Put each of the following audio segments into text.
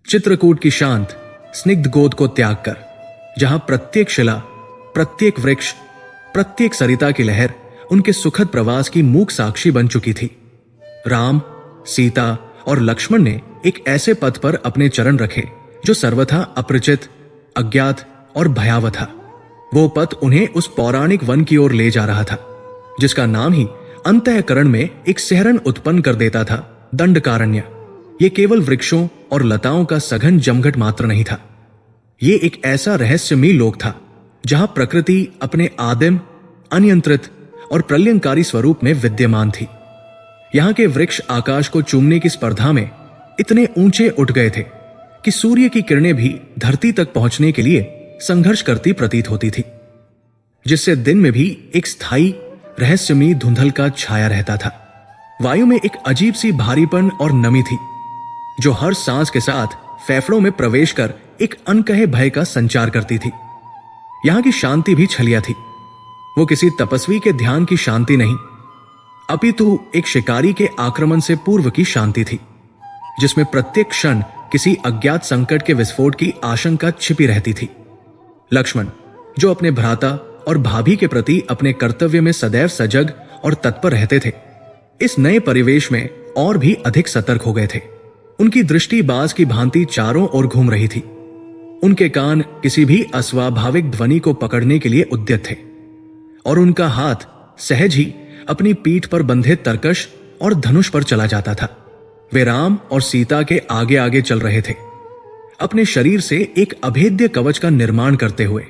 चित्रकूट की शांत स्निग्ध गोद को त्याग कर, जहां प्रत्येक शिला, प्रत्येक वृक्ष, प्रत्येक सरिता की लहर उनके सुखद प्रवास की मूक साक्षी बन चुकी थी, राम, सीता और लक्ष्मण ने एक ऐसे पथ पर अपने चरण रखे जो सर्वथा अपरिचित, अज्ञात और भयावह था। वो पथ उन्हें उस पौराणिक वन की ओर ले जा रहा था, जिसका नाम ही अंतःकरण में एक सिहरन उत्पन्न कर देता था, दंडकारण्य। ये केवल वृक्षों और लताओं का सघन जमघट मात्र नहीं था। ये एक ऐसा रहस्यमयी लोक था जहां प्रकृति अपने आदिम, अनियंत्रित और प्रलयंकारी स्वरूप में विद्यमान थी। यहां के वृक्ष आकाश को चूमने की स्पर्धा में इतने ऊंचे उठ गए थे कि सूर्य की किरणें भी धरती तक पहुंचने के लिए संघर्ष करती प्रतीत होती थी, जिससे दिन में भी एक स्थायी रहस्यमयी धुंधल का छाया रहता था। वायु में एक अजीब सी भारीपन और नमी थी जो हर सांस के साथ फेफड़ों में प्रवेश कर एक अनकहे भय का संचार करती थी। यहां की शांति भी छलिया थी। वो किसी तपस्वी के ध्यान की शांति नहीं, अपितु एक शिकारी के आक्रमण से पूर्व की शांति थी, जिसमें प्रत्येक क्षण किसी अज्ञात संकट के विस्फोट की आशंका छिपी रहती थी। लक्ष्मण, जो अपने भ्राता और भाभी के प्रति अपने कर्तव्य में सदैव सजग और तत्पर रहते थे, इस नए परिवेश में और भी अधिक सतर्क हो गए थे। उनकी दृष्टि बाज की भांति चारों ओर घूम रही थी। उनके कान किसी भी अस्वाभाविक ध्वनि को पकड़ने के लिए उद्यत थे और उनका हाथ सहज ही अपनी पीठ पर बंधे तरकश और धनुष पर चला जाता था। वे राम और सीता के आगे आगे चल रहे थे, अपने शरीर से एक अभेद्य कवच का निर्माण करते हुए,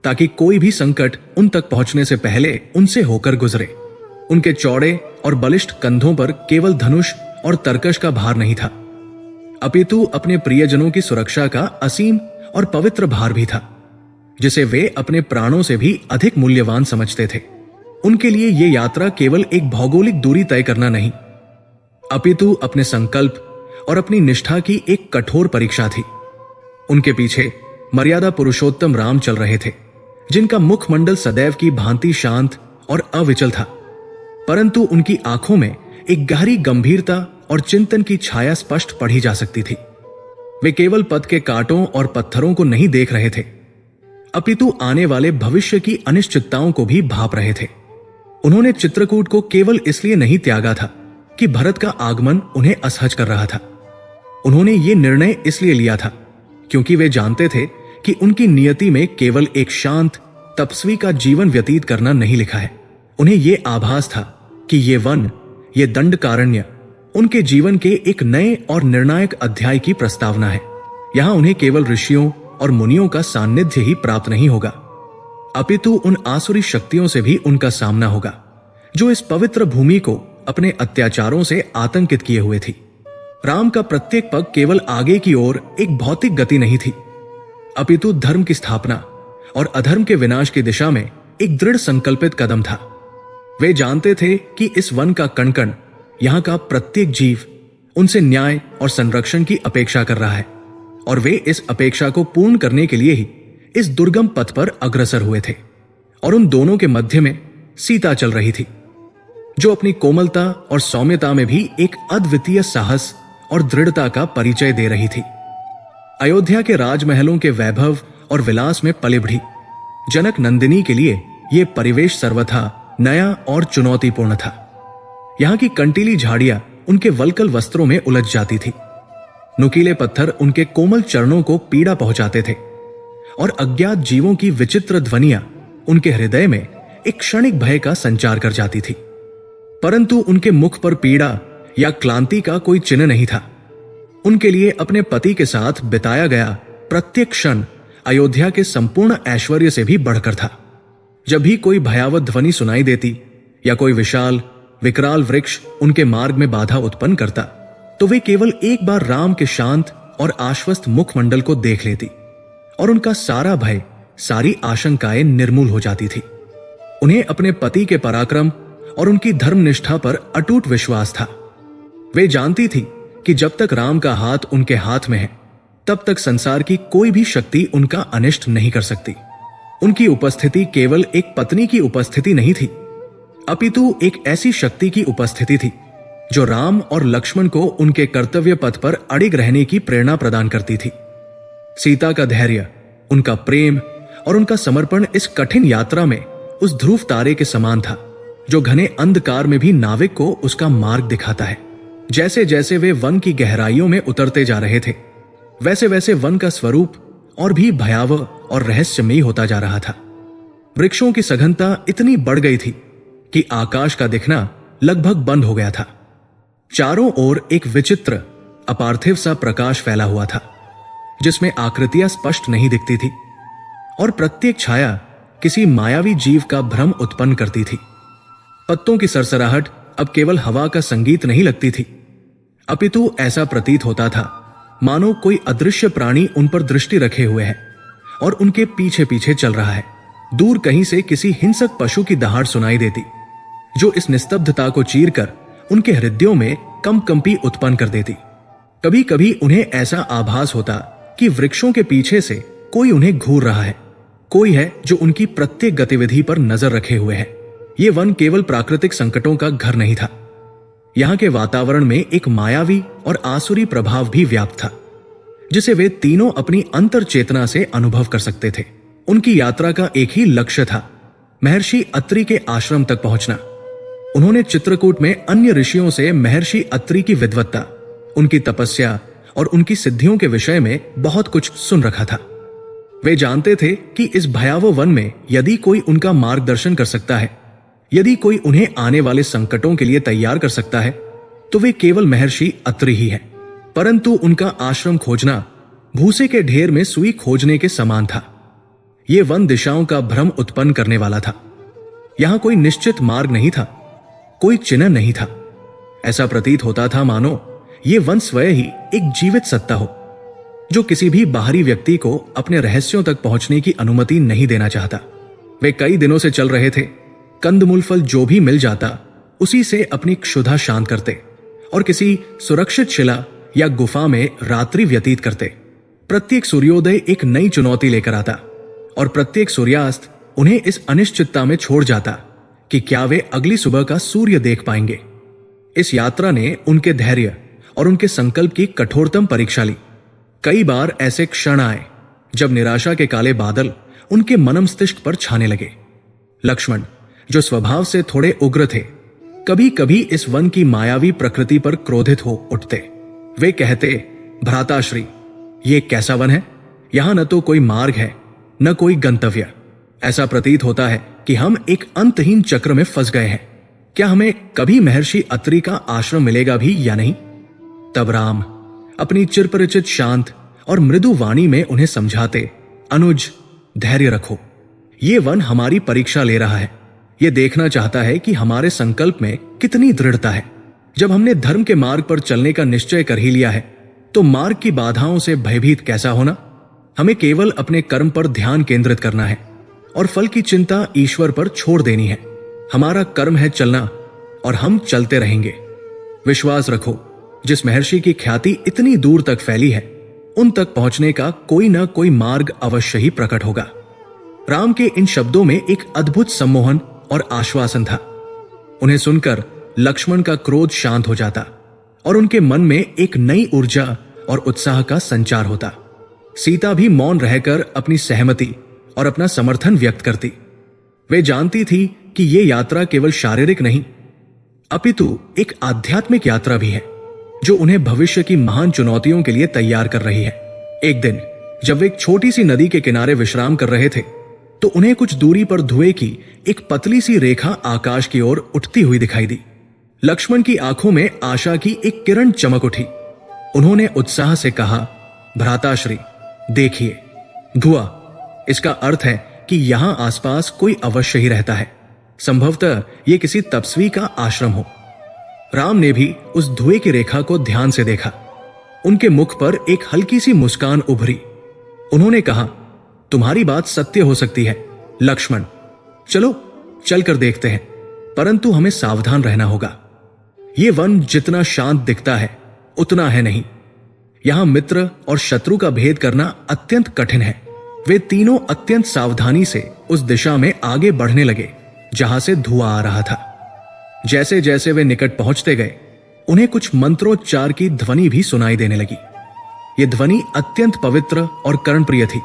ताकि कोई भी संकट उन तक पहुंचने से पहले उनसे होकर गुजरे। उनके चौड़े और बलिष्ठ कंधों पर केवल धनुष और तरकश का भार नहीं था, अपितु अपने प्रियजनों की सुरक्षा का असीम और पवित्र भार भी था, जिसे वे अपने प्राणों से भी अधिक मूल्यवान समझते थे। उनके लिए ये यात्रा केवल एक भौगोलिक दूरी तय करना नहीं, अपितु अपने संकल्प और अपनी निष्ठा की एक कठोर परीक्षा थी। उनके पीछे मर्यादा पुरुषोत्तम राम चल रहे थे, जिनका मुखमंडल सदैव की भांति शांत और अविचल था, परंतु उनकी आंखों में एक गहरी गंभीरता और चिंतन की छाया स्पष्ट पढ़ी जा सकती थी। वे केवल पथ के कांटों और पत्थरों को नहीं देख रहे थे, अपितु आने वाले भविष्य की अनिश्चितताओं को भी भांप रहे थे। उन्होंने चित्रकूट को केवल इसलिए नहीं त्यागा था कि भरत का आगमन उन्हें असहज कर रहा था। उन्होंने ये निर्णय इसलिए लिया था क्योंकि वे जानते थे कि उनकी नियति में केवल एक शांत तपस्वी का जीवन व्यतीत करना नहीं लिखा है। उन्हें ये आभास था कि ये वन, ये दंडकारण्य उनके जीवन के एक नए और निर्णायक अध्याय की प्रस्तावना है। यहां उन्हें केवल ऋषियों और मुनियों का सान्निध्य ही प्राप्त नहीं होगा, अपितु उन आसुरी शक्तियों से भी उनका सामना होगा जो इस पवित्र भूमि को अपने अत्याचारों से आतंकित किए हुए थी। राम का प्रत्येक पग केवल आगे की ओर एक भौतिक गति नहीं थी, अपितु धर्म की स्थापना और अधर्म के विनाश की दिशा में एक दृढ़ संकल्पित कदम था। वे जानते थे कि इस वन का कण-कण, यहां का प्रत्येक जीव उनसे न्याय और संरक्षण की अपेक्षा कर रहा है, और वे इस अपेक्षा को पूर्ण करने के लिए ही इस दुर्गम पथ पर अग्रसर हुए थे। और उन दोनों के मध्य में सीता चल रही थी, जो अपनी कोमलता और सौम्यता में भी एक अद्वितीय साहस और दृढ़ता का परिचय दे रही थी। अयोध्या के राजमहलों के वैभव और विलास में पले बढ़ी जनक नंदिनी के लिए यह परिवेश सर्वथा नया और चुनौतीपूर्ण था। यहां की कंटीली झाड़ियां उनके वल्कल वस्त्रों में उलझ जाती थी, नुकीले पत्थर उनके कोमल चरणों को पीड़ा पहुंचाते थे, और अज्ञात जीवों की विचित्र ध्वनियां उनके हृदय में एक क्षणिक भय का संचार कर जाती थी। परंतु उनके मुख पर पीड़ा या क्लांति का कोई चिन्ह नहीं था। उनके लिए अपने पति के साथ बिताया गया प्रत्येक क्षण अयोध्या के संपूर्ण ऐश्वर्य से भी बढ़कर था। जब भी कोई भयावह ध्वनि सुनाई देती या कोई विशाल विकराल वृक्ष उनके मार्ग में बाधा उत्पन्न करता, तो वे केवल एक बार राम के शांत और आश्वस्त मुखमंडल को देख लेती और उनका सारा भय, सारी आशंकाएं निर्मूल हो जाती थी। उन्हें अपने पति के पराक्रम और उनकी धर्मनिष्ठा पर अटूट विश्वास था। वे जानती थी कि जब तक राम का हाथ उनके हाथ में है, तब तक संसार की कोई भी शक्ति उनका अनिष्ट नहीं कर सकती। उनकी उपस्थिति केवल एक पत्नी की उपस्थिति नहीं थी, अपितु एक ऐसी शक्ति की उपस्थिति थी जो राम और लक्ष्मण को उनके कर्तव्य पथ पर अडिग रहने की प्रेरणा प्रदान करती थी। सीता का धैर्य, उनका प्रेम और उनका समर्पण इस कठिन यात्रा में उस ध्रुव तारे के समान था जो घने अंधकार में भी नाविक को उसका मार्ग दिखाता है। जैसे जैसे वे वन की गहराइयों में उतरते जा रहे थे, वैसे वैसे वन का स्वरूप और भी भयावह और रहस्यमयी होता जा रहा था। वृक्षों की सघनता इतनी बढ़ गई थी कि आकाश का दिखना लगभग बंद हो गया था। चारों ओर एक विचित्र अपार्थिव सा प्रकाश फैला हुआ था, जिसमें आकृतियां स्पष्ट नहीं दिखती थी और प्रत्येक छाया किसी मायावी जीव का भ्रम उत्पन्न करती थी। पत्तों की सरसराहट अब केवल हवा का संगीत नहीं लगती थी, अपितु ऐसा प्रतीत होता था मानो कोई अदृश्य प्राणी उन पर दृष्टि रखे हुए है और उनके पीछे पीछे चल रहा है। दूर कहीं से किसी हिंसक पशु की दहाड़ सुनाई देती, जो इस निस्तब्धता को चीरकर उनके हृदयों में कंपकंपी उत्पन्न कर देती। कभी कभी उन्हें ऐसा आभास होता कि वृक्षों के पीछे से कोई उन्हें घूर रहा है, कोई है जो उनकी प्रत्येक गतिविधि पर नजर रखे हुए है। ये वन केवल प्राकृतिक संकटों का घर नहीं था, यहाँ के वातावरण में एक मायावी और आसुरी प्रभाव भी व्याप्त था, जिसे वे तीनों अपनी अंतर चेतना से अनुभव कर सकते थे। उनकी यात्रा का एक ही लक्ष्य था, महर्षि अत्रि के आश्रम तक पहुंचना। उन्होंने चित्रकूट में अन्य ऋषियों से महर्षि अत्रि की विद्वत्ता, उनकी तपस्या और उनकी सिद्धियों के विषय में बहुत कुछ सुन रखा था। वे जानते थे कि इस भयावह वन में यदि कोई उनका मार्गदर्शन कर सकता है, यदि कोई उन्हें आने वाले संकटों के लिए तैयार कर सकता है, तो वे केवल महर्षि अत्रि ही है। परंतु उनका आश्रम खोजना भूसे के ढेर में सुई खोजने के समान था। यह वन दिशाओं का भ्रम उत्पन्न करने वाला था। यहां कोई निश्चित मार्ग नहीं था, कोई चिन्ह नहीं था। ऐसा प्रतीत होता था मानो ये वन स्वयं ही एक जीवित सत्ता हो, जो किसी भी बाहरी व्यक्ति को अपने रहस्यों तक पहुंचने की अनुमति नहीं देना चाहता। वे कई दिनों से चल रहे थे, कंदमूल फल जो भी मिल जाता उसी से अपनी क्षुधा शांत करते और किसी सुरक्षित शिला या गुफा में रात्रि व्यतीत करते। प्रत्येक सूर्योदय एक नई चुनौती लेकर आता और प्रत्येक सूर्यास्त उन्हें इस अनिश्चितता में छोड़ जाता कि क्या वे अगली सुबह का सूर्य देख पाएंगे। इस यात्रा ने उनके धैर्य और उनके संकल्प की कठोरतम परीक्षा ली। कई बार ऐसे क्षण आए जब निराशा के काले बादल उनके मनन मस्तिष्क पर छाने लगे। लक्ष्मण, जो स्वभाव से थोड़े उग्र थे, कभी कभी इस वन की मायावी प्रकृति पर क्रोधित हो उठते। वे कहते, भ्राताश्री, ये कैसा वन है? यहां न तो कोई मार्ग है, न कोई गंतव्य। ऐसा प्रतीत होता है कि हम एक अंतहीन चक्र में फंस गए हैं। क्या हमें कभी महर्षि अत्रि का आश्रम मिलेगा भी या नहीं? तब राम अपनी चिरपरिचित शांत और मृदु वाणी में उन्हें समझाते, अनुज, धैर्य रखो। ये वन हमारी परीक्षा ले रहा है। ये देखना चाहता है कि हमारे संकल्प में कितनी दृढ़ता है। जब हमने धर्म के मार्ग पर चलने का निश्चय कर ही लिया है, तो मार्ग की बाधाओं से भयभीत कैसा होना? हमें केवल अपने कर्म पर ध्यान केंद्रित करना है और फल की चिंता ईश्वर पर छोड़ देनी है। हमारा कर्म है चलना और हम चलते रहेंगे। विश्वास रखो, जिस महर्षि की ख्याति इतनी दूर तक फैली है, उन तक पहुंचने का कोई न कोई मार्ग अवश्य ही प्रकट होगा। राम के इन शब्दों में एक अद्भुत सम्मोहन और आश्वासन था। उन्हें सुनकर लक्ष्मण का क्रोध शांत हो जाता और उनके मन में एक नई ऊर्जा और उत्साह का संचार होता। सीता भी मौन रहकर अपनी सहमति और अपना समर्थन व्यक्त करती। वे जानती थी कि यह यात्रा केवल शारीरिक नहीं, अपितु एक आध्यात्मिक यात्रा भी है, जो उन्हें भविष्य की महान चुनौतियों के लिए तैयार कर रही है। एक दिन जब वे एक छोटी सी नदी के किनारे विश्राम कर रहे थे, तो उन्हें कुछ दूरी पर धुएं की एक पतली सी रेखा आकाश की ओर उठती हुई दिखाई दी। लक्ष्मण की आंखों में आशा की एक किरण चमक उठी। उन्होंने उत्साह से कहा, भ्राताश्री, देखिए, धुआं। इसका अर्थ है कि यहां आसपास कोई अवश्य ही रहता है। संभवतः यह किसी तपस्वी का आश्रम हो। राम ने भी उस धुएं की रेखा को ध्यान से देखा। उनके मुख पर एक हल्की सी मुस्कान उभरी। उन्होंने कहा, तुम्हारी बात सत्य हो सकती है लक्ष्मण, चलो चलकर देखते हैं, परंतु हमें सावधान रहना होगा। यह वन जितना शांत दिखता है उतना है नहीं। यहां मित्र और शत्रु का भेद करना अत्यंत कठिन है। वे तीनों अत्यंत सावधानी से उस दिशा में आगे बढ़ने लगे जहां से धुआं आ रहा था। जैसे जैसे वे निकट पहुंचते गए, उन्हें कुछ मंत्रोच्चार की ध्वनि भी सुनाई देने लगी। यह ध्वनि अत्यंत पवित्र और कर्णप्रिय थी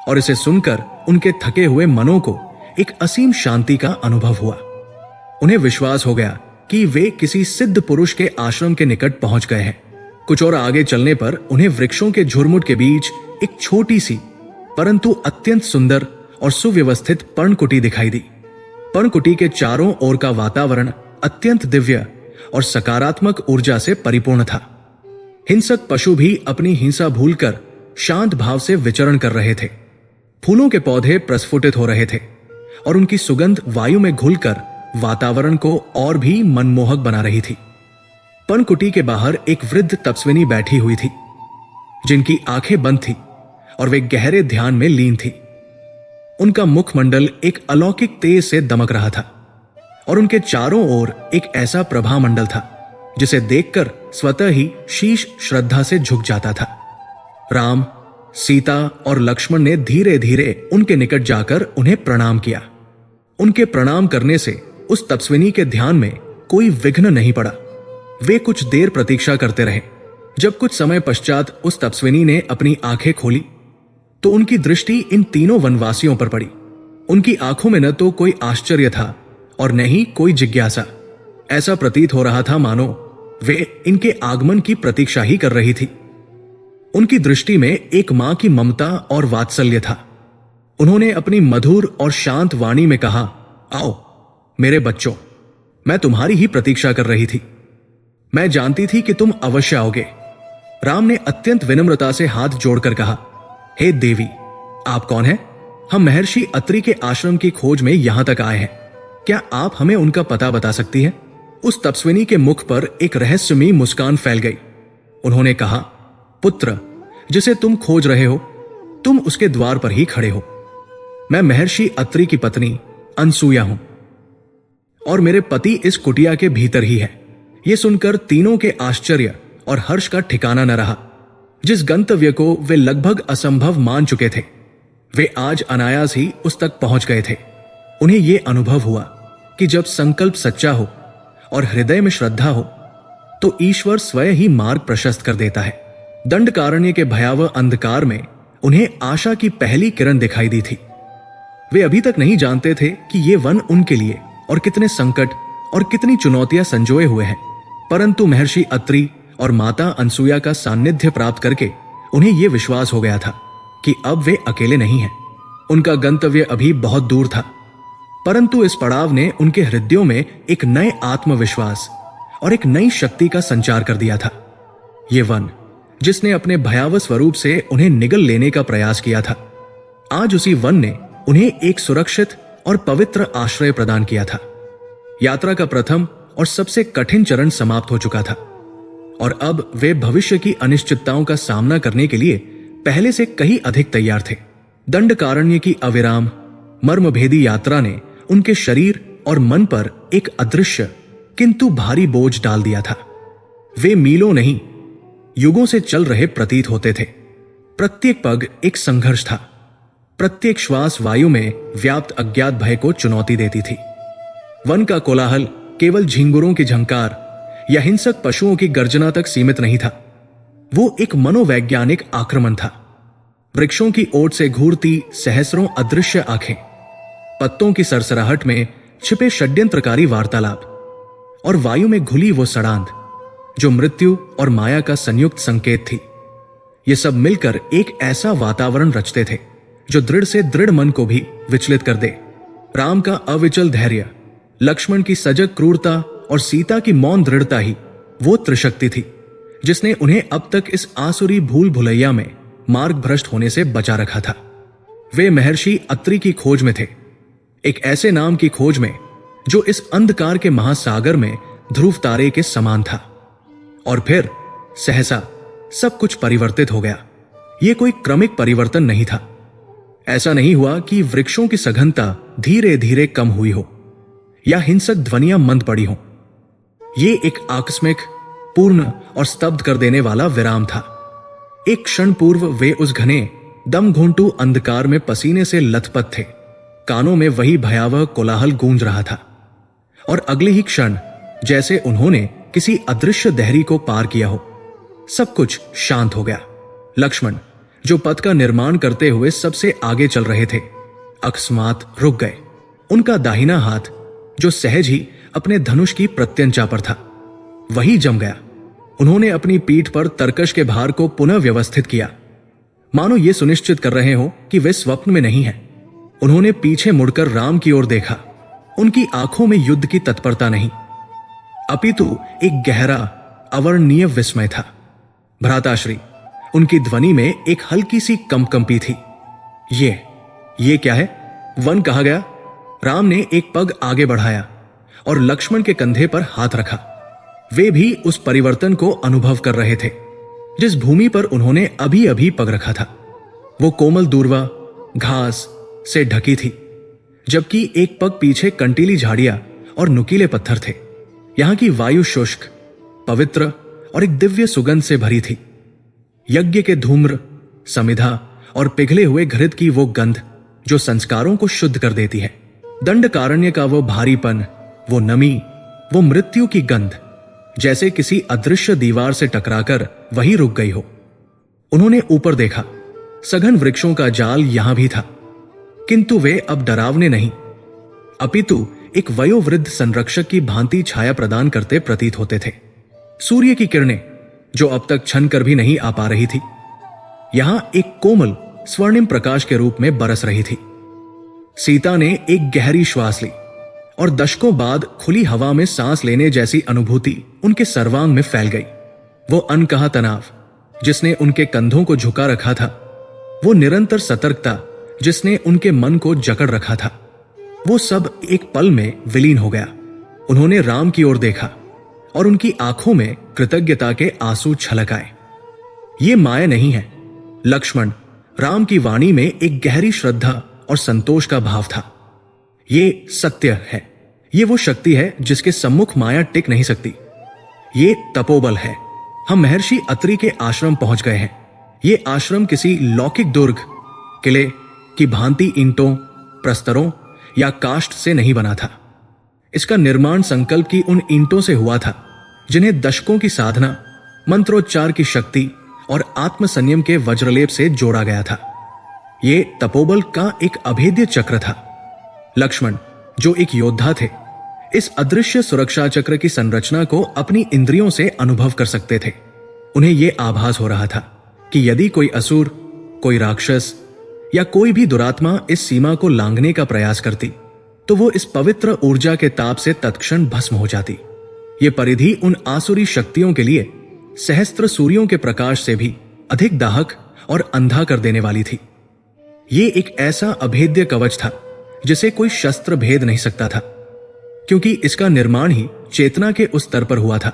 और इसे सुनकर उनके थके हुए मनों को एक असीम शांति का अनुभव हुआ। उन्हें विश्वास हो गया कि वे किसी सिद्ध पुरुष के आश्रम के निकट पहुंच गए हैं। कुछ और आगे चलने पर उन्हें वृक्षों के झुरमुट के बीच एक छोटी सी परंतु अत्यंत सुंदर और सुव्यवस्थित पर्णकुटी दिखाई दी। पर्णकुटी के चारों ओर का वातावरण अत्यंत दिव्य और सकारात्मक ऊर्जा से परिपूर्ण था। हिंसक पशु भी अपनी हिंसा भूलकर शांत भाव से विचरण कर रहे थे। फूलों के पौधे प्रस्फुटित हो रहे थे और उनकी सुगंध वायु में घुलकर वातावरण को और भी मनमोहक बना रही थी। पर्णकुटी के बाहर एक वृद्ध तपस्विनी बैठी हुई थी, जिनकी आंखें बंद थी और वे गहरे ध्यान में लीन थी। उनका मुखमंडल एक अलौकिक तेज से दमक रहा था और उनके चारों ओर एक ऐसा प्रभामंडल था जिसे देखकर स्वतः ही शीश श्रद्धा से झुक जाता था। राम, सीता और लक्ष्मण ने धीरे धीरे उनके निकट जाकर उन्हें प्रणाम किया। उनके प्रणाम करने से उस तपस्विनी के ध्यान में कोई विघ्न नहीं पड़ा। वे कुछ देर प्रतीक्षा करते रहे। जब कुछ समय पश्चात उस तपस्विनी ने अपनी आंखें खोली तो उनकी दृष्टि इन तीनों वनवासियों पर पड़ी। उनकी आंखों में न तो कोई आश्चर्य था और न ही कोई जिज्ञासा। ऐसा प्रतीत हो रहा था मानो वे इनके आगमन की प्रतीक्षा ही कर रही थी। उनकी दृष्टि में एक मां की ममता और वात्सल्य था। उन्होंने अपनी मधुर और शांत वाणी में कहा, आओ मेरे बच्चों, मैं तुम्हारी ही प्रतीक्षा कर रही थी। मैं जानती थी कि तुम अवश्य आओगे। राम ने अत्यंत विनम्रता से हाथ जोड़कर कहा, हे देवी, आप कौन हैं? हम महर्षि अत्रि के आश्रम की खोज में यहां तक आए हैं। क्या आप हमें उनका पता बता सकती हैं? उस तपस्विनी के मुख पर एक रहस्यमयी मुस्कान फैल गई। उन्होंने कहा, पुत्र, जिसे तुम खोज रहे हो, तुम उसके द्वार पर ही खड़े हो। मैं महर्षि अत्रि की पत्नी अनसुया हूं और मेरे पति इस कुटिया के भीतर ही है। यह सुनकर तीनों के आश्चर्य और हर्ष का ठिकाना न रहा। जिस गंतव्य को वे लगभग असंभव मान चुके थे, वे आज अनायास ही उस तक पहुंच गए थे। उन्हें यह अनुभव हुआ कि जब संकल्प सच्चा हो और हृदय में श्रद्धा हो तो ईश्वर स्वयं ही मार्ग प्रशस्त कर देता है। दंडकारण्य के भयावह अंधकार में उन्हें आशा की पहली किरण दिखाई दी थी। वे अभी तक नहीं जानते थे कि ये वन उनके लिए और कितने संकट और कितनी चुनौतियां संजोए हुए हैं, परंतु महर्षि अत्रि और माता अनसुया का सान्निध्य प्राप्त करके उन्हें यह विश्वास हो गया था कि अब वे अकेले नहीं हैं। उनका गंतव्य अभी बहुत दूर था, परंतु इस पड़ाव ने उनके हृदयों में एक नए आत्मविश्वास और एक नई शक्ति का संचार कर दिया था। ये वन, जिसने अपने भयावह स्वरूप से उन्हें निगल लेने का प्रयास किया था, आज उसी वन ने उन्हें एक सुरक्षित और पवित्र आश्रय प्रदान किया था। यात्रा का प्रथम और सबसे कठिन चरण समाप्त हो चुका था और अब वे भविष्य की अनिश्चितताओं का सामना करने के लिए पहले से कहीं अधिक तैयार थे। दंडकारण्य की अविराम मर्मभेदी यात्रा ने उनके शरीर और मन पर एक अदृश्य किंतु भारी बोझ डाल दिया था। वे मीलों नहीं, युगों से चल रहे प्रतीत होते थे। प्रत्येक पग एक संघर्ष था। प्रत्येक श्वास वायु में व्याप्त अज्ञात भय को चुनौती देती थी। वन का कोलाहल केवल झिंगुरों की झंकार या हिंसक पशुओं की गर्जना तक सीमित नहीं था। वो एक मनोवैज्ञानिक आक्रमण था। वृक्षों की ओट से घूरती सहस्रों अदृश्य आंखें, पत्तों की सरसराहट में छिपे षड्यंत्रकारी वार्तालाप और वायु में घुली वो सड़ांध जो मृत्यु और माया का संयुक्त संकेत थी। ये सब मिलकर एक ऐसा वातावरण रचते थे जो दृढ़ से दृढ़ मन को भी विचलित कर दे। राम का अविचल धैर्य, लक्ष्मण की सजग क्रूरता और सीता की मौन दृढ़ता ही वो त्रिशक्ति थी जिसने उन्हें अब तक इस आसुरी भूल भुलैया में मार्ग भ्रष्ट होने से बचा रखा था। वे महर्षि अत्रि की खोज में थे, एक ऐसे नाम की खोज में जो इस अंधकार के महासागर में ध्रुव तारे के समान था। और फिर सहसा सब कुछ परिवर्तित हो गया। यह कोई क्रमिक परिवर्तन नहीं था। ऐसा नहीं हुआ कि वृक्षों की सघनता धीरे धीरे कम हुई हो या हिंसक ध्वनियां मंद पड़ी हो। यह एक आकस्मिक, पूर्ण और स्तब्ध कर देने वाला विराम था। एक क्षण पूर्व वे उस घने दम घोंटू अंधकार में पसीने से लथपथ थे। कानों में वही भयावह कोलाहल गूंज रहा था और अगले ही क्षण जैसे उन्होंने किसी अदृश्य दहरी को पार किया हो। सब कुछ शांत हो गया। लक्ष्मण, जो पथ का निर्माण करते हुए सबसे आगे चल रहे थे, अकस्मात रुक गए। उनका दाहिना हाथ, जो सहज ही अपने धनुष की प्रत्यंचा पर था, वही जम गया। उन्होंने अपनी पीठ पर तरकश के भार को पुनः व्यवस्थित किया, मानो ये सुनिश्चित कर रहे हो कि वे स्वप्न में नहीं हैं। उन्होंने पीछे मुड़कर राम की ओर देखा। उनकी आंखों में युद्ध की तत्परता नहीं, अपितु एक गहरा अवर्णनीय विस्मय था। भ्राताश्री, उनकी ध्वनि में एक हल्की सी कंपकंपी थी। ये क्या है? वन कहा गया। राम ने एक पग आगे बढ़ाया और लक्ष्मण के कंधे पर हाथ रखा। वे भी उस परिवर्तन को अनुभव कर रहे थे जिस भूमि पर उन्होंने अभी अभी पग रखा था। वो कोमल दूर्वा घास से ढकी थी, जबकि एक पग पीछे कंटीली झाड़ियां और नुकीले पत्थर थे। यहां की वायु शुष्क, पवित्र और एक दिव्य सुगंध से भरी थी। यज्ञ के धूम्र, समिधा और पिघले हुए घृत की वो गंध जो संस्कारों को शुद्ध कर देती है। दंडकारण्य का वो भारीपन, वो नमी, वो मृत्यु की गंध, जैसे किसी अदृश्य दीवार से टकराकर वही रुक गई हो। उन्होंने ऊपर देखा। सघन वृक्षों का जाल यहां भी था, किंतु वे अब डरावने नहीं, अपितु एक वयोवृद्ध संरक्षक की भांति छाया प्रदान करते प्रतीत होते थे। सूर्य की किरणें, जो अब तक छन कर भी नहीं आ पा रही थी, यहां एक कोमल स्वर्णिम प्रकाश के रूप में बरस रही थी। सीता ने एक गहरी श्वास ली और दशकों बाद खुली हवा में सांस लेने जैसी अनुभूति उनके सर्वांग में फैल गई। वो अनकहा तनाव जिसने उनके कंधों को झुका रखा था, वो निरंतर सतर्कता जिसने उनके मन को जकड़ रखा था, वो सब एक पल में विलीन हो गया। उन्होंने राम की ओर देखा और उनकी आंखों में कृतज्ञता के आंसू छलक आए। ये माया नहीं है लक्ष्मण, राम की वाणी में एक गहरी श्रद्धा और संतोष का भाव था। ये सत्य है, ये वो शक्ति है जिसके सम्मुख माया टिक नहीं सकती। ये तपोबल है। हम महर्षि अत्रि के आश्रम पहुंच गए हैं। ये आश्रम किसी लौकिक दुर्ग, किले की भांति ईंटों, प्रस्तरों या काष्ठ से नहीं बना था। इसका निर्माण संकल्प की उन ईंटों से हुआ था जिन्हें दशकों की साधना, मंत्रोच्चार की शक्ति और आत्मसंयम के वज्रलेप से जोड़ा गया था। ये तपोबल का एक अभेद्य चक्र था। लक्ष्मण, जो एक योद्धा थे, इस अदृश्य सुरक्षा चक्र की संरचना को अपनी इंद्रियों से अनुभव कर सकते थे। उन्हें यह आभास हो रहा था कि यदि कोई असुर, कोई राक्षस या कोई भी दुरात्मा इस सीमा को लांघने का प्रयास करती, तो वो इस पवित्र ऊर्जा के ताप से तत्क्षण भस्म हो जाती। ये परिधि उन आसुरी शक्तियों के लिए सहस्त्र सूर्यों के प्रकाश से भी अधिक दाहक और अंधा कर देने वाली थी। ये एक ऐसा अभेद्य कवच था जिसे कोई शस्त्र भेद नहीं सकता था, क्योंकि इसका निर्माण ही चेतना के उस स्तर पर हुआ था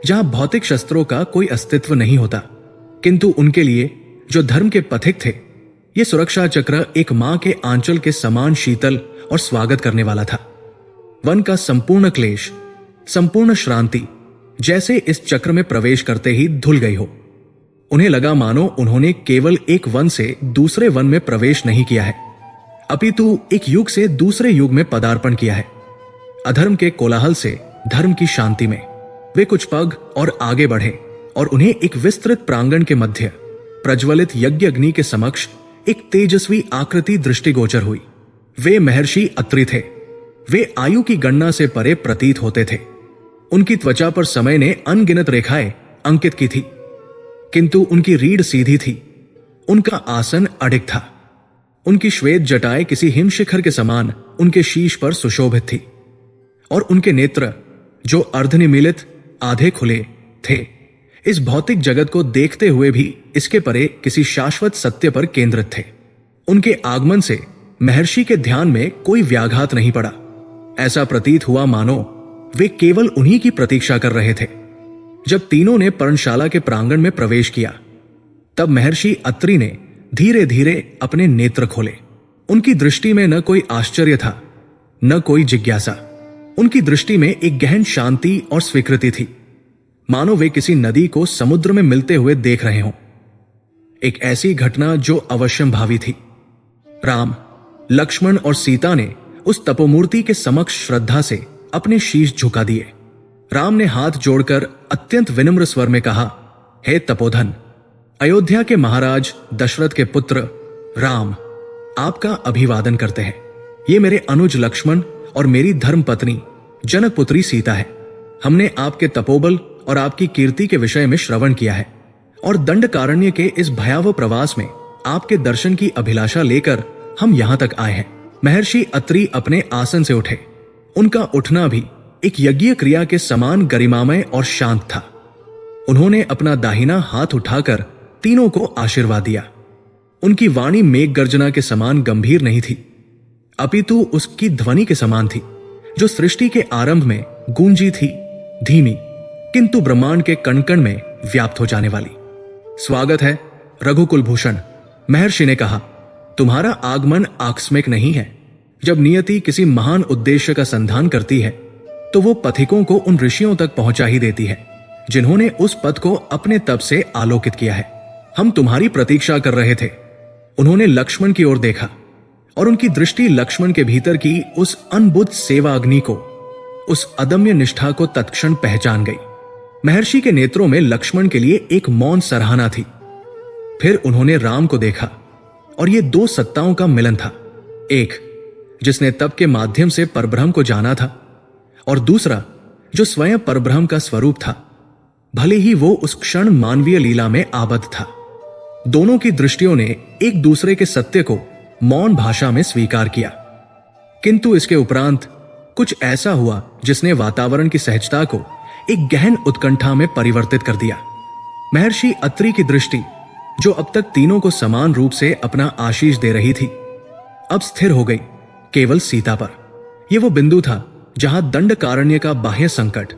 जहां भौतिक शस्त्रों का कोई अस्तित्व नहीं होता। किंतु उनके लिए, जो धर्म के पथिक थे, यह सुरक्षा चक्र एक मां के आंचल के समान शीतल और स्वागत करने वाला था। वन का संपूर्ण क्लेश, संपूर्ण श्रांति जैसे इस चक्र में प्रवेश करते ही धुल गई हो। उन्हें लगा मानो उन्होंने केवल एक वन से दूसरे वन में प्रवेश नहीं किया है, अपितु एक युग से दूसरे युग में पदार्पण किया है। अधर्म के कोलाहल से धर्म की शांति में वे कुछ पग और आगे बढ़े और उन्हें एक विस्तृत प्रांगण के मध्य प्रज्वलित यज्ञ अग्नि के समक्ष एक तेजस्वी आकृति दृष्टिगोचर हुई। वे महर्षि अत्रि थे। वे आयु की गणना से परे प्रतीत होते थे। उनकी त्वचा पर समय ने अनगिनत रेखाएं अंकित की थी, किंतु उनकी रीढ़ सीधी थी। उनका आसन अडिग था। उनकी श्वेत जटाएं किसी हिमशिखर के समान उनके शीश पर सुशोभित थी और उनके नेत्र, जो अर्धनिमीलित, आधे खुले थे, इस भौतिक जगत को देखते हुए भी इसके परे किसी शाश्वत सत्य पर केंद्रित थे। उनके आगमन से महर्षि के ध्यान में कोई व्याघात नहीं पड़ा। ऐसा प्रतीत हुआ मानो वे केवल उन्हीं की प्रतीक्षा कर रहे थे। जब तीनों ने पर्णशाला के प्रांगण में प्रवेश किया, तब महर्षि अत्रि ने धीरे धीरे अपने नेत्र खोले। उनकी दृष्टि में न कोई आश्चर्य था, न कोई जिज्ञासा। उनकी दृष्टि में एक गहन शांति और स्वीकृति थी, मानो वे किसी नदी को समुद्र में मिलते हुए देख रहे हों। एक ऐसी घटना जो अवश्यंभावी थी। राम, लक्ष्मण और सीता ने उस तपोमूर्ति के समक्ष श्रद्धा से अपने शीश झुका दिए। राम ने हाथ जोड़कर अत्यंत विनम्र स्वर में कहा, हे तपोधन, अयोध्या के महाराज दशरथ के पुत्र राम, आपका अभिवादन करते हैं। ये मेरे अनुज लक्ष्मण और मेरी धर्मपत्नी जनक पुत्री सीता है। हमने आपके तपोबल और आपकी कीर्ति के विषय में श्रवण किया है और दंडकारण्य के इस भयावह प्रवास में आपके दर्शन की अभिलाषा लेकर हम यहां तक आए हैं। महर्षि अत्रि अपने आसन से उठे। उनका उठना भी एक यज्ञ क्रिया के समान गरिमामय और शांत था। उन्होंने अपना दाहिना हाथ उठाकर तीनों को आशीर्वाद दिया। उनकी वाणी मेघ गर्जना के समान गंभीर नहीं थी, अपितु उसकी ध्वनि के समान थी, जो सृष्टि के आरंभ में गूंजी थी, धीमी किंतु ब्रह्मांड के कण कण में व्याप्त हो जाने वाली। स्वागत है रघुकुल भूषण, महर्षि ने कहा। तुम्हारा आगमन आकस्मिक नहीं है। जब नियति किसी महान उद्देश्य का संधान करती है तो वो पथिकों को उन ऋषियों तक पहुंचा ही देती है जिन्होंने उस पथ को अपने तप से आलोकित किया है। हम तुम्हारी प्रतीक्षा कर रहे थे। उन्होंने लक्ष्मण की ओर देखा और उनकी दृष्टि लक्ष्मण के भीतर की उस अनबुद्ध सेवा अग्नि को, उस अदम्य निष्ठा को तत्क्षण पहचान गई। महर्षि के नेत्रों में लक्ष्मण के लिए एक मौन सराहना थी। फिर उन्होंने राम को देखा और ये दो सत्ताओं का मिलन था, एक जिसने तप के माध्यम से परब्रह्म को जाना था और दूसरा जो स्वयं परब्रह्म का स्वरूप था, भले ही वो उस क्षण मानवीय लीला में आबद्ध था। दोनों की दृष्टियों ने एक दूसरे के सत्य को मौन भाषा में स्वीकार किया, किंतु इसके उपरांत कुछ ऐसा हुआ जिसने वातावरण की सहजता को एक गहन उत्कंठा में परिवर्तित कर दिया। महर्षि अत्रि की दृष्टि, जो अब तक तीनों को समान रूप से अपना आशीष दे रही थी, अब स्थिर हो गई केवल सीता पर। यह वो बिंदु था जहां दंडकारण्य का बाह्य संकट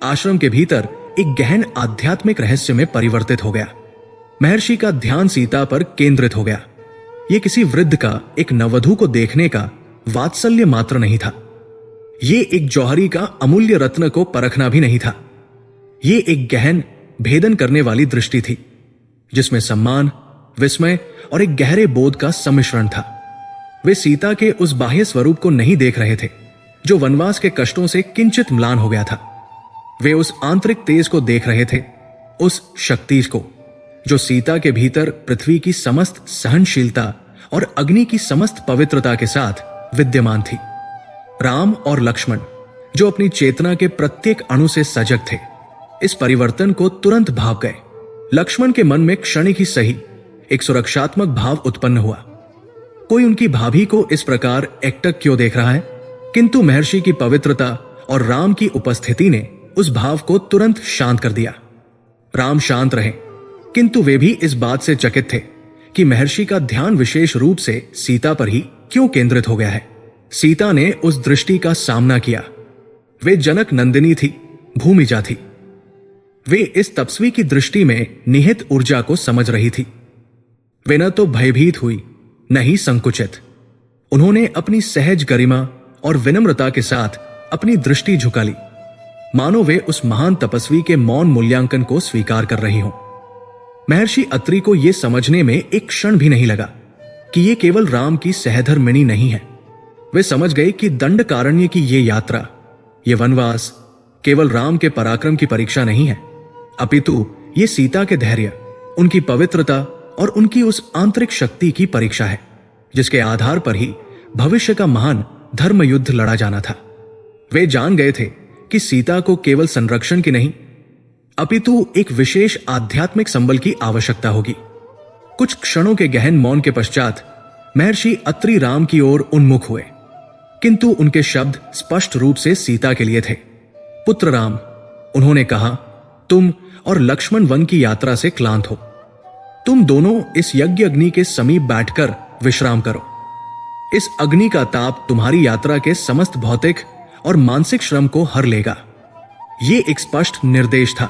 आश्रम के भीतर एक गहन आध्यात्मिक रहस्य में परिवर्तित हो गया। महर्षि का ध्यान सीता पर केंद्रित हो गया। यह किसी वृद्ध का एक नववधू को देखने का वात्सल्य मात्र नहीं था। ये एक जौहरी का अमूल्य रत्न को परखना भी नहीं था। ये एक गहन भेदन करने वाली दृष्टि थी जिसमें सम्मान, विस्मय और एक गहरे बोध का सम्मिश्रण था। वे सीता के उस बाह्य स्वरूप को नहीं देख रहे थे जो वनवास के कष्टों से किंचित म्लान हो गया था। वे उस आंतरिक तेज को देख रहे थे, उस शक्ति को जो सीता के भीतर पृथ्वी की समस्त सहनशीलता और अग्नि की समस्त पवित्रता के साथ विद्यमान थी। राम और लक्ष्मण, जो अपनी चेतना के प्रत्येक अणु से सजग थे, इस परिवर्तन को तुरंत भाप गए। लक्ष्मण के मन में क्षणिक ही सही एक सुरक्षात्मक भाव उत्पन्न हुआ। कोई उनकी भाभी को इस प्रकार एकटक क्यों देख रहा है? किंतु महर्षि की पवित्रता और राम की उपस्थिति ने उस भाव को तुरंत शांत कर दिया। राम शांत रहे, किंतु वे भी इस बात से चकित थे कि महर्षि का ध्यान विशेष रूप से सीता पर ही क्यों केंद्रित हो गया है। सीता ने उस दृष्टि का सामना किया। वे जनक नंदिनी थी, भूमिजा थी। वे इस तपस्वी की दृष्टि में निहित ऊर्जा को समझ रही थी। वे न तो भयभीत हुई, न ही संकुचित। उन्होंने अपनी सहज गरिमा और विनम्रता के साथ अपनी दृष्टि झुका ली, मानो वे उस महान तपस्वी के मौन मूल्यांकन को स्वीकार कर रही हों। महर्षि अत्रि को यह समझने में एक क्षण भी नहीं लगा कि यह केवल राम की सहधर्मिणी नहीं है। वे समझ गए कि दंडकारण्य की यह यात्रा, यह वनवास केवल राम के पराक्रम की परीक्षा नहीं है, अपितु ये सीता के धैर्य, उनकी पवित्रता और उनकी उस आंतरिक शक्ति की परीक्षा है जिसके आधार पर ही भविष्य का महान धर्म युद्ध लड़ा जाना था। वे जान गए थे कि सीता को केवल संरक्षण की नहीं, अपितु एक विशेष आध्यात्मिक संबल की आवश्यकता होगी। कुछ क्षणों के गहन मौन के पश्चात महर्षि अत्रि राम की ओर उन्मुख हुए, किंतु उनके शब्द स्पष्ट रूप से सीता के लिए थे। पुत्र राम, उन्होंने कहा, तुम और लक्ष्मण वन की यात्रा से क्लांत हो। तुम दोनों इस यज्ञ अग्नि के समीप बैठकर विश्राम करो। इस अग्नि का ताप तुम्हारी यात्रा के समस्त भौतिक और मानसिक श्रम को हर लेगा। ये एक स्पष्ट निर्देश था।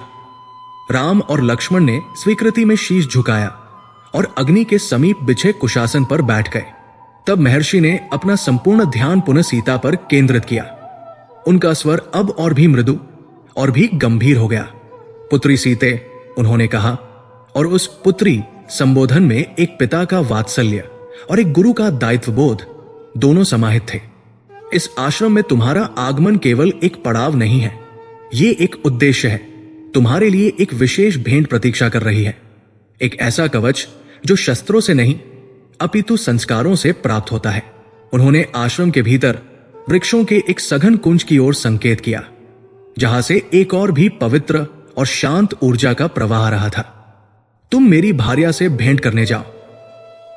राम और लक्ष्मण ने स्वीकृति में शीश झुकाया और अग्नि के समीप बिछे कुशासन पर बैठ गए। तब महर्षि ने अपना संपूर्ण ध्यान पुनः सीता पर केंद्रित किया। उनका स्वर अब और भी मृदु और भी गंभीर हो गया। पुत्री सीते, उन्होंने कहा, और उस पुत्री संबोधन में एक पिता का वात्सल्य और एक गुरु का दायित्वबोध दोनों समाहित थे। इस आश्रम में तुम्हारा आगमन केवल एक पड़ाव नहीं है, ये एक उद्देश्य है। तुम्हारे लिए एक विशेष भेंट प्रतीक्षा कर रही है। एक ऐसा कवच जो शस्त्रों से नहीं अपितु संस्कारों से प्राप्त होता है। उन्होंने आश्रम के भीतर वृक्षों के एक सघन कुंज की ओर संकेत किया, जहां से एक और भी पवित्र और शांत ऊर्जा का प्रवाह रहा था। तुम मेरी भार्या से भेंट करने जाओ,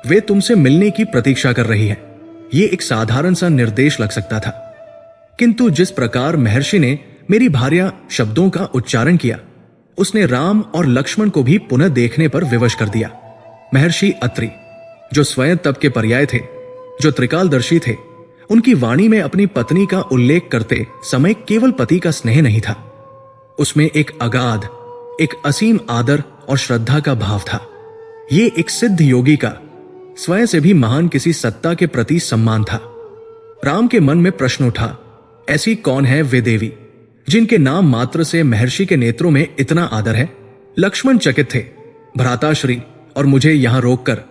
वे तुमसे मिलने की प्रतीक्षा कर रही है। यह एक साधारण सा निर्देश लग सकता था, किंतु जिस प्रकार महर्षि ने मेरी भार्या शब्दों का उच्चारण किया, उसने राम और लक्ष्मण को भी पुनः देखने पर विवश कर दिया। महर्षि अत्रि, जो स्वयं तप के पर्याय थे, जो त्रिकालदर्शी थे, उनकी वाणी में अपनी पत्नी का उल्लेख करते समय केवल पति का स्नेह नहीं था, उसमें एक अगाध, एक असीम आदर और श्रद्धा का भाव था। ये एक सिद्ध योगी का स्वयं से भी महान किसी सत्ता के प्रति सम्मान था। राम के मन में प्रश्न उठा, ऐसी कौन है वे देवी जिनके नाम मात्र से महर्षि के नेत्रों में इतना आदर है? लक्ष्मण चकित थे, भ्राताश्री और मुझे यहां रोककर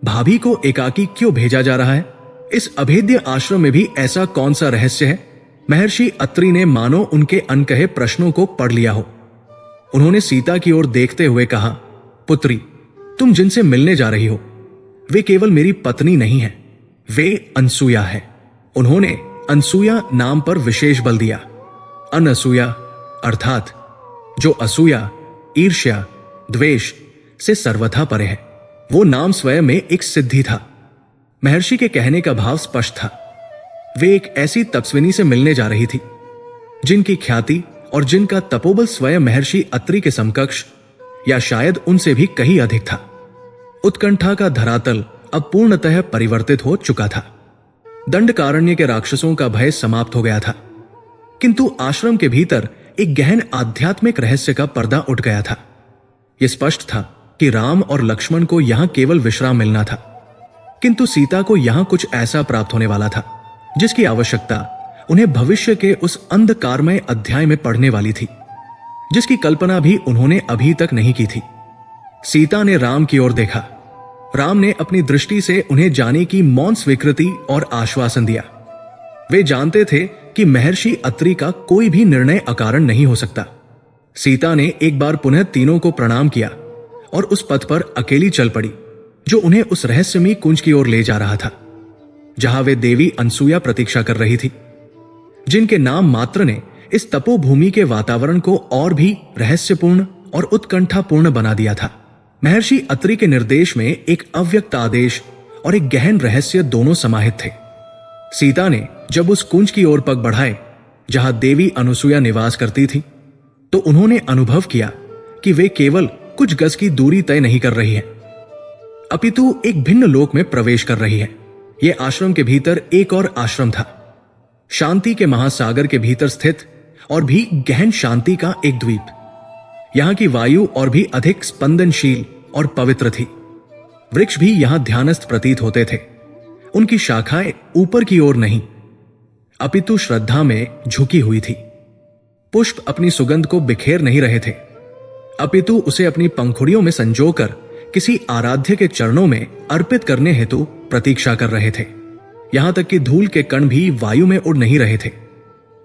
भाभी को एकाकी क्यों भेजा जा रहा है? इस अभेद्य आश्रम में भी ऐसा कौन सा रहस्य है? महर्षि अत्रि ने मानो उनके अनकहे प्रश्नों को पढ़ लिया हो। उन्होंने सीता की ओर देखते हुए कहा, पुत्री, तुम जिनसे मिलने जा रही हो वे केवल मेरी पत्नी नहीं है, वे अनसुया है। उन्होंने अनसुया नाम पर विशेष बल दिया। अनसूया अर्थात जो असूया, ईर्ष्या, द्वेष से सर्वथा परे है। वो नाम स्वयं में एक सिद्धि था। महर्षि के कहने का भाव स्पष्ट था। वे एक ऐसी तपस्विनी से मिलने जा रही थी जिनकी ख्याति और जिनका तपोबल स्वयं महर्षि अत्रि के समकक्ष या शायद उनसे भी कहीं अधिक था। उत्कंठा का धरातल अब पूर्णतः परिवर्तित हो चुका था। दंडकारण्य के राक्षसों का भय समाप्त हो गया था, किंतु आश्रम के भीतर एक गहन आध्यात्मिक रहस्य का पर्दा उठ गया था। यह स्पष्ट था कि राम और लक्ष्मण को यहां केवल विश्राम मिलना था, किंतु सीता को यहां कुछ ऐसा प्राप्त होने वाला था जिसकी आवश्यकता उन्हें भविष्य के उस अंधकारमय अध्याय में पढ़ने वाली थी, जिसकी कल्पना भी उन्होंने अभी तक नहीं की थी। सीता ने राम की ओर देखा। राम ने अपनी दृष्टि से उन्हें जाने की मौन स्वीकृति और आश्वासन दिया। वे जानते थे कि महर्षि अत्रि का कोई भी निर्णय अकारण नहीं हो सकता। सीता ने एक बार पुनः तीनों को प्रणाम किया और उस पथ पर अकेली चल पड़ी जो उन्हें उस रहस्यमयी कुंज की ओर ले जा रहा था, जहां वे देवी अनसुया प्रतीक्षा कर रही थी, जिनके नाम मात्र ने इस तपोभूमि के वातावरण को और भी रहस्यपूर्ण और उत्कंठापूर्ण बना दिया था। महर्षि अत्रि के निर्देश में एक अव्यक्त आदेश और एक गहन रहस्य दोनों समाहित थे। सीता ने जब उस कुंज की ओर पग बढ़ाए जहां देवी अनसुया निवास करती थी, तो उन्होंने अनुभव किया कि वे केवल कुछ गज की दूरी तय नहीं कर रही है, अपितु एक भिन्न लोक में प्रवेश कर रही है। यह आश्रम के भीतर एक और आश्रम था, शांति के महासागर के भीतर स्थित और भी गहन शांति का एक द्वीप। यहां की वायु और भी अधिक स्पंदनशील और पवित्र थी। वृक्ष भी यहां ध्यानस्थ प्रतीत होते थे। उनकी शाखाएं ऊपर की ओर नहीं अपितु श्रद्धा में झुकी हुई थी। पुष्प अपनी सुगंध को बिखेर नहीं रहे थे, अपितु उसे अपनी पंखुड़ियों में संजोकर किसी आराध्य के चरणों में अर्पित करने हेतु प्रतीक्षा कर रहे थे। यहां तक कि धूल के कण भी वायु में उड़ नहीं रहे थे,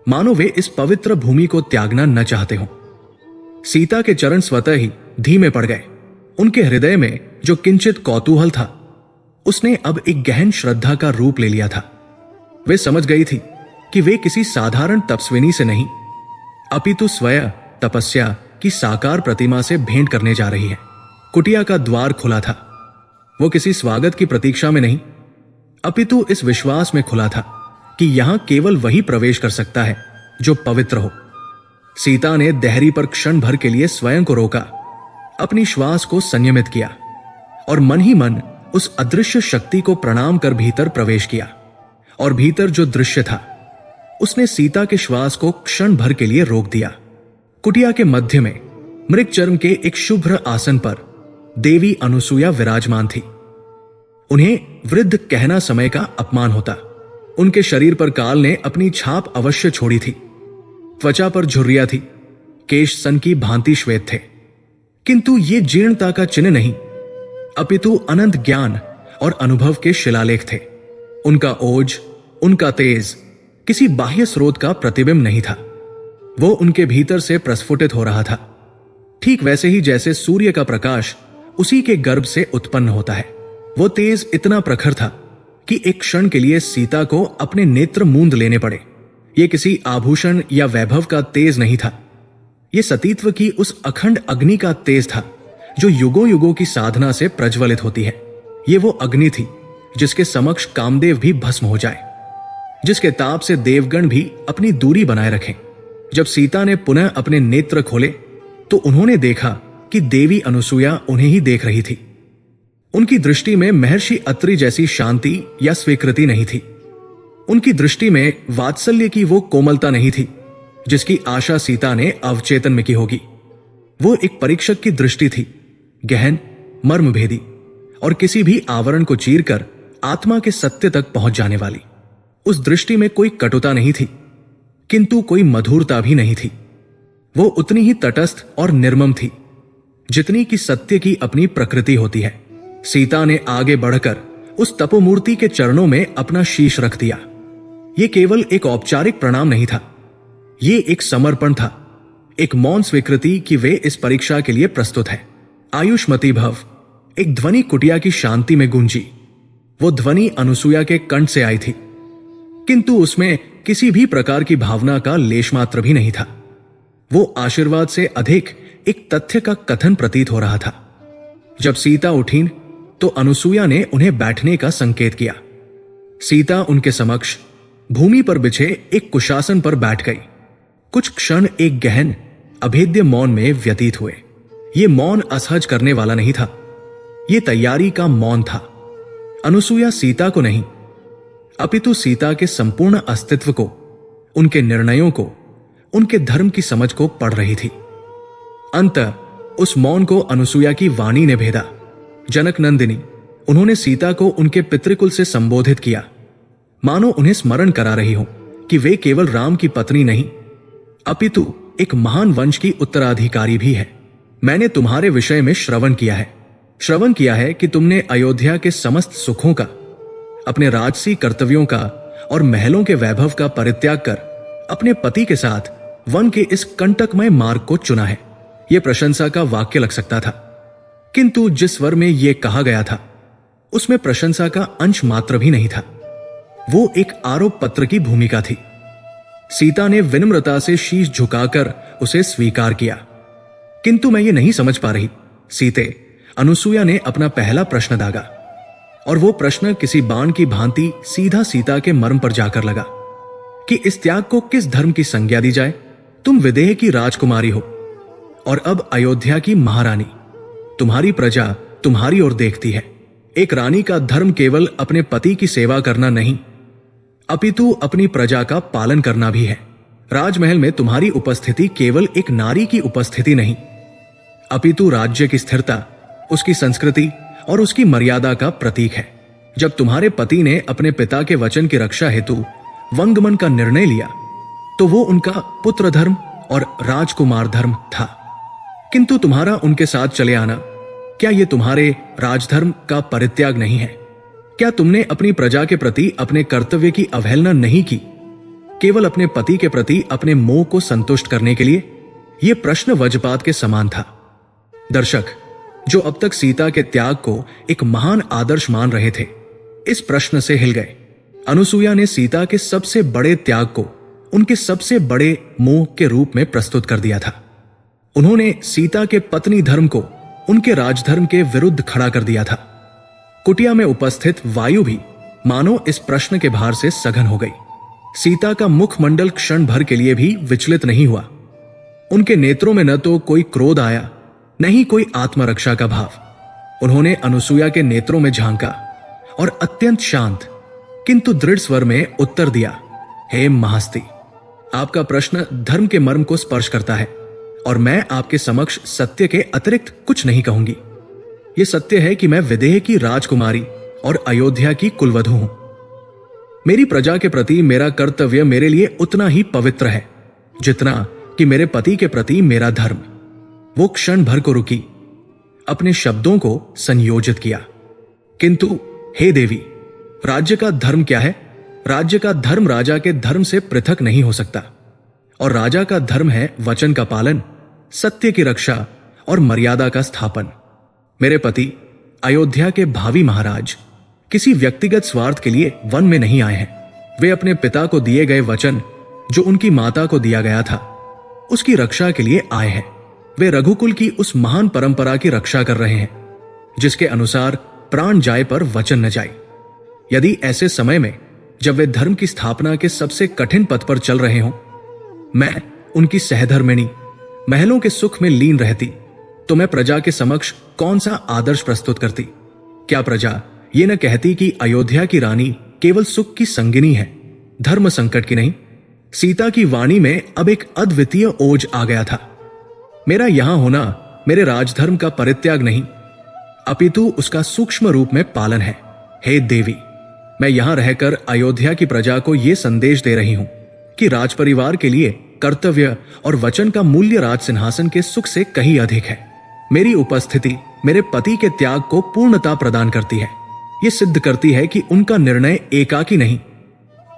मानो वे इस पवित्र भूमि को त्यागना न चाहते हों। सीता के चरण स्वतः ही धीमे पड़ गए। उनके हृदय में जो किंचित कौतूहल था, उसने अब एक गहन श्रद्धा का रूप ले लिया था। वे समझ गई थी कि वे किसी साधारण तपस्विनी से नहीं, अपितु स्वयं तपस्या की साकार प्रतिमा से भेंट करने जा रही है। कुटिया का द्वार खुला था। वो किसी स्वागत की प्रतीक्षा में नहीं, अपितु इस विश्वास में खुला था कि यहां केवल वही प्रवेश कर सकता है जो पवित्र हो। सीता ने देहरी पर क्षण भर के लिए स्वयं को रोका, अपनी श्वास को संयमित किया और मन ही मन उस अदृश्य शक्ति को प्रणाम कर भीतर प्रवेश किया। और भीतर जो दृश्य था, उसने सीता के श्वास को क्षण भर के लिए रोक दिया। कुटिया के मध्य में मृगचर्म के एक शुभ्र आसन पर देवी अनसुया विराजमान थी। उन्हें वृद्ध कहना समय का अपमान होता। उनके शरीर पर काल ने अपनी छाप अवश्य छोड़ी थी। त्वचा पर झुर्रियां थी, केश सन की भांति श्वेत थे, किंतु ये जीर्णता का चिन्ह नहीं, अपितु अनंत ज्ञान और अनुभव के शिलालेख थे। उनका ओज, उनका तेज किसी बाह्य स्रोत का प्रतिबिंब नहीं था। वो उनके भीतर से प्रस्फुटित हो रहा था, ठीक वैसे ही जैसे सूर्य का प्रकाश उसी के गर्भ से उत्पन्न होता है। वो तेज इतना प्रखर था कि एक क्षण के लिए सीता को अपने नेत्र मूंद लेने पड़े। ये किसी आभूषण या वैभव का तेज नहीं था, ये सतीत्व की उस अखंड अग्नि का तेज था जो युगों युगों की साधना से प्रज्वलित होती है। ये वो अग्नि थी जिसके समक्ष कामदेव भी भस्म हो जाए, जिसके ताप से देवगण भी अपनी दूरी बनाए रखें। जब सीता ने पुनः अपने नेत्र खोले तो उन्होंने देखा कि देवी अनुसूया उन्हें ही देख रही थी। उनकी दृष्टि में महर्षि अत्रि जैसी शांति या स्वीकृति नहीं थी। उनकी दृष्टि में वात्सल्य की वो कोमलता नहीं थी जिसकी आशा सीता ने अवचेतन में की होगी। वो एक परीक्षक की दृष्टि थी, गहन, मर्मभेदी और किसी भी आवरण को चीरकर आत्मा के सत्य तक पहुंच जाने वाली। उस दृष्टि में कोई कटुता नहीं थी, किंतु कोई मधुरता भी नहीं थी। वो उतनी ही तटस्थ और निर्मम थी जितनी कि सत्य की अपनी प्रकृति होती है। सीता ने आगे बढ़कर उस तपोमूर्ति के चरणों में अपना शीश रख दिया। यह केवल एक औपचारिक प्रणाम नहीं था, ये एक समर्पण था, एक मौन स्वीकृति कि वे इस परीक्षा के लिए प्रस्तुत है। आयुष्मती भव, एक ध्वनि कुटिया की शांति में गूंजी। वो ध्वनि अनुसूया के कंठ से आई थी, किंतु उसमें किसी भी प्रकार की भावना का लेश मात्र भी नहीं था। वो आशीर्वाद से अधिक एक तथ्य का कथन प्रतीत हो रहा था। जब सीता उठीं तो अनुसूया ने उन्हें बैठने का संकेत किया। सीता उनके समक्ष भूमि पर बिछे एक कुशासन पर बैठ गई। कुछ क्षण एक गहन अभेद्य मौन में व्यतीत हुए। ये मौन असहज करने वाला नहीं था, ये तैयारी का मौन था। अनुसूया सीता को नहीं, अपितु सीता के संपूर्ण अस्तित्व को, उनके निर्णयों को, उनके धर्म की समझ को पढ़ रही थी। अंततः उस मौन को अनुसूया की वाणी ने भेदा। जनक नंदिनी, उन्होंने सीता को उनके पितृकुल से संबोधित किया, मानो उन्हें स्मरण करा रही हो कि वे केवल राम की पत्नी नहीं, अपितु एक महान वंश की उत्तराधिकारी भी है। मैंने तुम्हारे विषय में श्रवण किया है कि तुमने अयोध्या के समस्त सुखों का, अपने राजसी कर्तव्यों का और महलों के वैभव का परित्याग कर अपने पति के साथ वन के इस कंटकमय मार्ग को चुना है। यह प्रशंसा का वाक्य लग सकता था, किंतु जिस स्वर में यह कहा गया था उसमें प्रशंसा का अंश मात्र भी नहीं था। वो एक आरोप पत्र की भूमिका थी। सीता ने विनम्रता से शीश झुकाकर उसे स्वीकार किया। किंतु मैं ये नहीं समझ पा रही सीते, अनुसूया ने अपना पहला प्रश्न दागा, और वो प्रश्न किसी बाण की भांति सीधा सीता के मर्म पर जाकर लगा कि इस त्याग को किस धर्म की संज्ञा दी जाए। तुम विदेह की राजकुमारी हो और अब अयोध्या की महारानी। तुम्हारी प्रजा तुम्हारी ओर देखती है। एक रानी का धर्म केवल अपने पति की सेवा करना नहीं, अपितु अपनी प्रजा का पालन करना भी है। राजमहल में तुम्हारी उपस्थिति केवल एक नारी की उपस्थिति नहीं, अपितु राज्य की स्थिरता, उसकी संस्कृति और उसकी मर्यादा का प्रतीक है। जब तुम्हारे पति ने अपने पिता के वचन की रक्षा हेतु वंगमन का निर्णय लिया तो वो उनका पुत्र धर्म और राजकुमार धर्म था, किंतु तुम्हारा उनके साथ चले आना, क्या यह तुम्हारे राजधर्म का परित्याग नहीं है? क्या तुमने अपनी प्रजा के प्रति अपने कर्तव्य की अवहेलना नहीं की, केवल अपने पति के प्रति अपने मोह को संतुष्ट करने के लिए? यह प्रश्न वज्रपात के समान था। दर्शक, जो अब तक सीता के त्याग को एक महान आदर्श मान रहे थे, इस प्रश्न से हिल गए। अनुसूया ने सीता के सबसे बड़े त्याग को उनके सबसे बड़े मोह के रूप में प्रस्तुत कर दिया था। उन्होंने सीता के पत्नी धर्म को उनके राजधर्म के विरुद्ध खड़ा कर दिया था। कुटिया में उपस्थित वायु भी मानो इस प्रश्न के भार से सघन हो गई। सीता का मुखमंडल क्षण भर के लिए भी विचलित नहीं हुआ। उनके नेत्रों में न तो कोई क्रोध आया, न ही कोई आत्मरक्षा का भाव। उन्होंने अनुसूया के नेत्रों में झांका और अत्यंत शांत किंतु दृढ़ स्वर में उत्तर दिया, हे महास्ति, आपका प्रश्न धर्म के मर्म को स्पर्श करता है और मैं आपके समक्ष सत्य के अतिरिक्त कुछ नहीं कहूंगी। यह सत्य है कि मैं विदेह की राजकुमारी और अयोध्या की कुलवधू हूं। मेरी प्रजा के प्रति मेरा कर्तव्य मेरे लिए उतना ही पवित्र है जितना कि मेरे पति के प्रति मेरा धर्म। वो क्षण भर को रुकी, अपने शब्दों को संयोजित किया, किंतु हे देवी, राज्य का धर्म क्या है? राज्य का धर्म राजा के धर्म से पृथक नहीं हो सकता और राजा का धर्म है वचन का पालन, सत्य की रक्षा और मर्यादा का स्थापन। मेरे पति अयोध्या के भावी महाराज किसी व्यक्तिगत स्वार्थ के लिए वन में नहीं आए हैं। वे अपने पिता को दिए गए वचन जो उनकी माता को दिया गया था, उसकी रक्षा के लिए आए हैं। वे रघुकुल की उस महान परंपरा की रक्षा कर रहे हैं जिसके अनुसार प्राण जाए पर वचन न जाए। यदि ऐसे समय में जब वे धर्म की स्थापना के सबसे कठिन पथ पर चल रहे हों, मैं उनकी सहधर्मिणी महलों के सुख में लीन रहती, तो मैं प्रजा के समक्ष कौन सा आदर्श प्रस्तुत करती? क्या प्रजा ये न कहती कि अयोध्या की रानी केवल सुख की संगिनी है, धर्म संकट की नहीं? सीता की वाणी में अब एक अद्वितीय ओज आ गया था। मेरा यहां होना मेरे राजधर्म का परित्याग नहीं, अपितु उसका सूक्ष्म रूप में पालन है। हे देवी, मैं यहां रहकर अयोध्या की प्रजा को यह संदेश दे रही हूं कि राजपरिवार के लिए कर्तव्य और वचन का मूल्य राज सिंहासन के सुख से कहीं अधिक है। मेरी उपस्थिति मेरे पति के त्याग को पूर्णता प्रदान करती है। यह सिद्ध करती है कि उनका निर्णय एकाकी नहीं,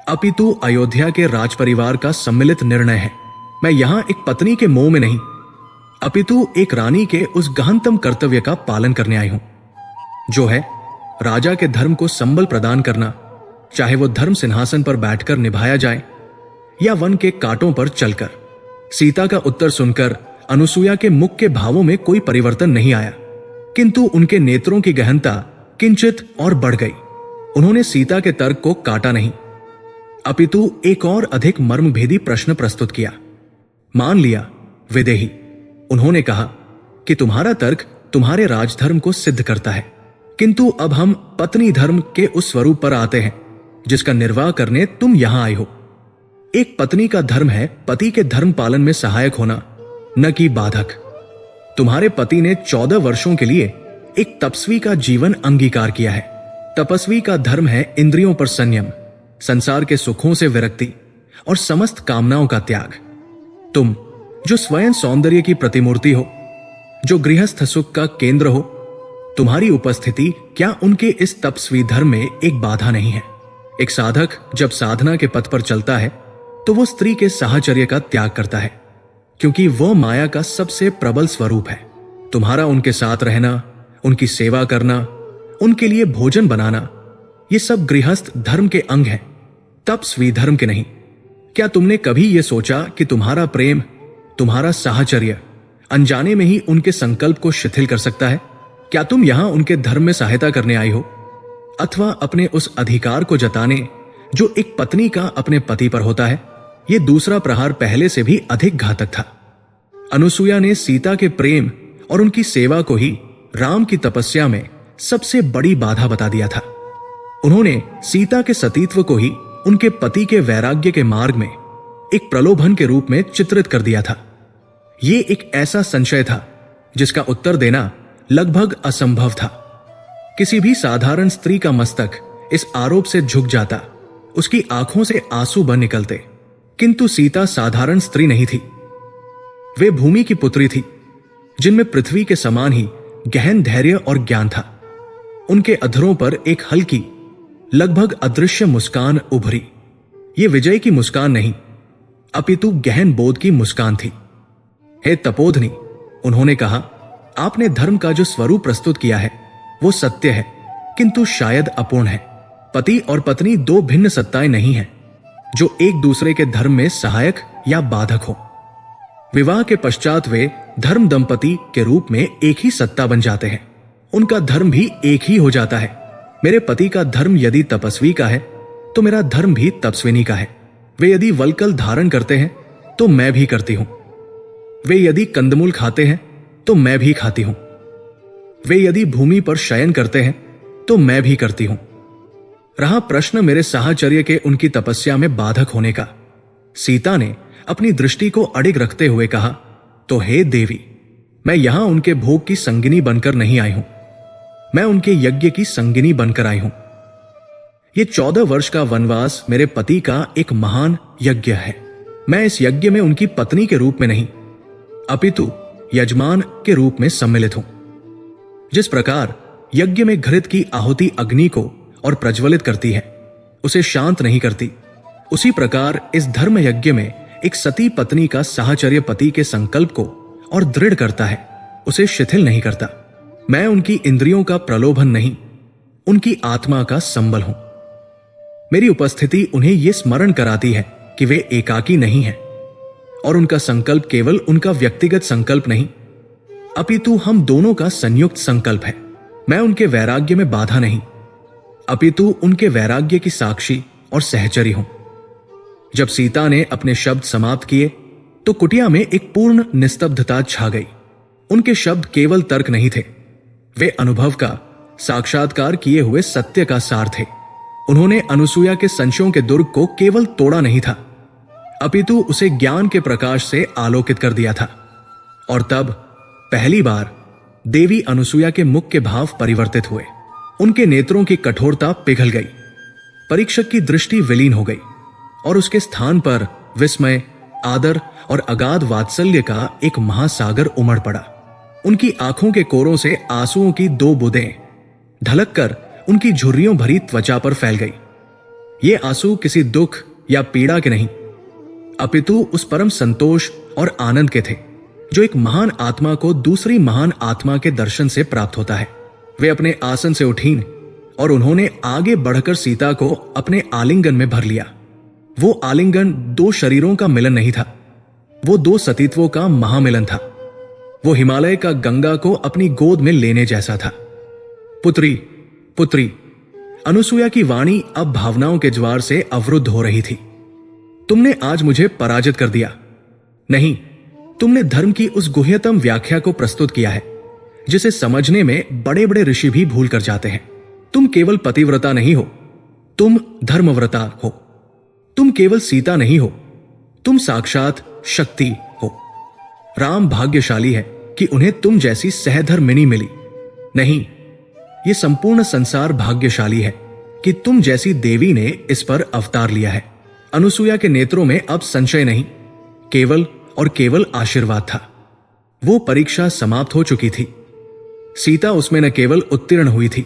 अपितु अयोध्या के राजपरिवार का सम्मिलित निर्णय है। मैं यहां एक पत्नी के मोह में नहीं, अपितु एक रानी के उस गहनतम कर्तव्य का पालन करने आई हूं, जो है राजा के धर्म को संबल प्रदान करना, चाहे वो धर्म सिंहासन पर बैठकर निभाया जाए या वन के कांटों पर चलकर। सीता का उत्तर सुनकर अनुसुईया के मुख के भावों में कोई परिवर्तन नहीं आया, किंतु उनके नेत्रों की गहनता किंचित और बढ़ गई। उन्होंने सीता के तर्क को काटा नहीं, अपितु एक और अधिक मर्मभेदी प्रश्न प्रस्तुत किया। मान लिया विदेही, उन्होंने कहा कि तुम्हारा तर्क तुम्हारे राजधर्म को सिद्ध करता है, किंतु अब हम पत्नी धर्म के उस स्वरूप पर आते हैं जिसका निर्वाह करने तुम यहां आए हो। एक पत्नी का धर्म है पति के धर्म पालन में सहायक होना, न कि बाधक। तुम्हारे पति ने 14 वर्षों के लिए एक तपस्वी का जीवन अंगीकार किया है। तपस्वी का धर्म है इंद्रियों पर संयम, संसार के सुखों से विरक्ति और समस्त कामनाओं का त्याग। तुम जो स्वयं सौंदर्य की प्रतिमूर्ति हो, जो गृहस्थ सुख का केंद्र हो, तुम्हारी उपस्थिति क्या उनके इस तपस्वी धर्म में एक बाधा नहीं है? एक साधक जब साधना के पथ पर चलता है तो वो स्त्री के साहचर्य का त्याग करता है, क्योंकि वह माया का सबसे प्रबल स्वरूप है। तुम्हारा उनके साथ रहना, उनकी सेवा करना, उनके लिए भोजन बनाना, ये सब गृहस्थ धर्म के अंग हैं, तपस्वी धर्म के नहीं। क्या तुमने कभी यह सोचा कि तुम्हारा प्रेम, तुम्हारा साहचर्य अनजाने में ही उनके संकल्प को शिथिल कर सकता है? क्या तुम यहां उनके धर्म में सहायता करने आई हो, अथवा अपने उस अधिकार को जताने जो एक पत्नी का अपने पति पर होता है? यह दूसरा प्रहार पहले से भी अधिक घातक था। अनुसुईया ने सीता के प्रेम और उनकी सेवा को ही राम की तपस्या में सबसे बड़ी बाधा बता दिया था। उन्होंने सीता के सतीत्व को ही उनके पति के वैराग्य के मार्ग में एक प्रलोभन के रूप में चित्रित कर दिया था। यह एक ऐसा संशय था जिसका उत्तर देना लगभग असंभव था। किसी भी साधारण स्त्री का मस्तक इस आरोप से झुक जाता, उसकी आंखों से आंसू बन निकलते, किंतु सीता साधारण स्त्री नहीं थी। वे भूमि की पुत्री थी, जिनमें पृथ्वी के समान ही गहन धैर्य और ज्ञान था। उनके अधरों पर एक हल्की, लगभग अदृश्य मुस्कान उभरी। यह विजय की मुस्कान नहीं, अपितु गहन बोध की मुस्कान थी। हे तपोधनी, उन्होंने कहा, आपने धर्म का जो स्वरूप प्रस्तुत किया है वो सत्य है, किंतु शायद अपूर्ण है। पति और पत्नी दो भिन्न सत्ताएं नहीं हैं जो एक दूसरे के धर्म में सहायक या बाधक हो। विवाह के पश्चात वे धर्म दंपति के रूप में एक ही सत्ता बन जाते हैं। उनका धर्म भी एक ही हो जाता है। मेरे पति का धर्म यदि तपस्वी का है तो मेरा धर्म भी तपस्विनी का है। वे यदि वल्कल धारण करते हैं तो मैं भी करती हूं। वे यदि कंदमूल खाते हैं तो मैं भी खाती हूं। वे यदि भूमि पर शयन करते हैं तो मैं भी करती हूं। रहा प्रश्न मेरे साहचर्य के उनकी तपस्या में बाधक होने का, सीता ने अपनी दृष्टि को अडिग रखते हुए कहा, तो हे देवी, मैं यहां उनके भोग की संगिनी बनकर नहीं आई हूं, मैं उनके यज्ञ की संगिनी बनकर आई हूं। यह 14 वर्ष का वनवास मेरे पति का एक महान यज्ञ है। मैं इस यज्ञ में उनकी पत्नी के रूप में नहीं, अपितु यजमान के रूप में सम्मिलित हूं। जिस प्रकार यज्ञ में घृत की आहुति अग्नि को और प्रज्वलित करती है, उसे शांत नहीं करती, उसी प्रकार इस धर्म यज्ञ में एक सती पत्नी का साहचर्य पति के संकल्प को और दृढ़ करता है, उसे शिथिल नहीं करता। मैं उनकी इंद्रियों का प्रलोभन नहीं, उनकी आत्मा का संबल हूं। मेरी उपस्थिति उन्हें यह स्मरण कराती है कि वे एकाकी नहीं हैं और उनका संकल्प केवल उनका व्यक्तिगत संकल्प नहीं, अपितु हम दोनों का संयुक्त संकल्प है। मैं उनके वैराग्य में बाधा नहीं, अपितु उनके वैराग्य की साक्षी और सहचरी हूं। जब सीता ने अपने शब्द समाप्त किए तो कुटिया में एक पूर्ण निस्तब्धता छा गई। उनके शब्द केवल तर्क नहीं थे, वे अनुभव का साक्षात्कार किए हुए सत्य का सार थे। उन्होंने अनुसूया के संशयों के दुर्ग को केवल तोड़ा नहीं था, अपितु उसे ज्ञान के प्रकाश से आलोकित कर दिया था। और तब पहली बार देवी अनुसूया के मुख के भाव परिवर्तित हुए। उनके नेत्रों की कठोरता पिघल गई, परीक्षक की दृष्टि विलीन हो गई और उसके स्थान पर विस्मय, आदर और अगाध वात्सल्य का एक महासागर उमड़ पड़ा। उनकी आंखों के कोरों से आंसुओं की 2 बूंदें ढलककर उनकी झुर्रियों भरी त्वचा पर फैल गई। ये आंसू किसी दुख या पीड़ा के नहीं, अपितु उस परम संतोष और आनंद के थे जो एक महान आत्मा को दूसरी महान आत्मा के दर्शन से प्राप्त होता है। वे अपने आसन से उठीं और उन्होंने आगे बढ़कर सीता को अपने आलिंगन में भर लिया। वो आलिंगन 2 शरीरों का मिलन नहीं था, वो 2 सतीत्वों का महामिलन था। वो हिमालय का गंगा को अपनी गोद में लेने जैसा था। पुत्री, पुत्री, अनुसूया की वाणी अब भावनाओं के ज्वार से अवरुद्ध हो रही थी। तुमने आज मुझे पराजित कर दिया। नहीं, तुमने धर्म की उस गुह्यतम व्याख्या को प्रस्तुत किया है जिसे समझने में बड़े बड़े ऋषि भी भूल कर जाते हैं। तुम केवल पतिव्रता नहीं हो, तुम धर्मव्रता हो। तुम केवल सीता नहीं हो, तुम साक्षात शक्ति हो। राम भाग्यशाली है कि उन्हें तुम जैसी सहधर्मिणी मिली। नहीं, यह संपूर्ण संसार भाग्यशाली है कि तुम जैसी देवी ने इस पर अवतार लिया है। अनुसूया के नेत्रों में अब संशय नहीं, केवल और केवल आशीर्वाद था। वो परीक्षा समाप्त हो चुकी थी। सीता उसमें न केवल उत्तीर्ण हुई थी,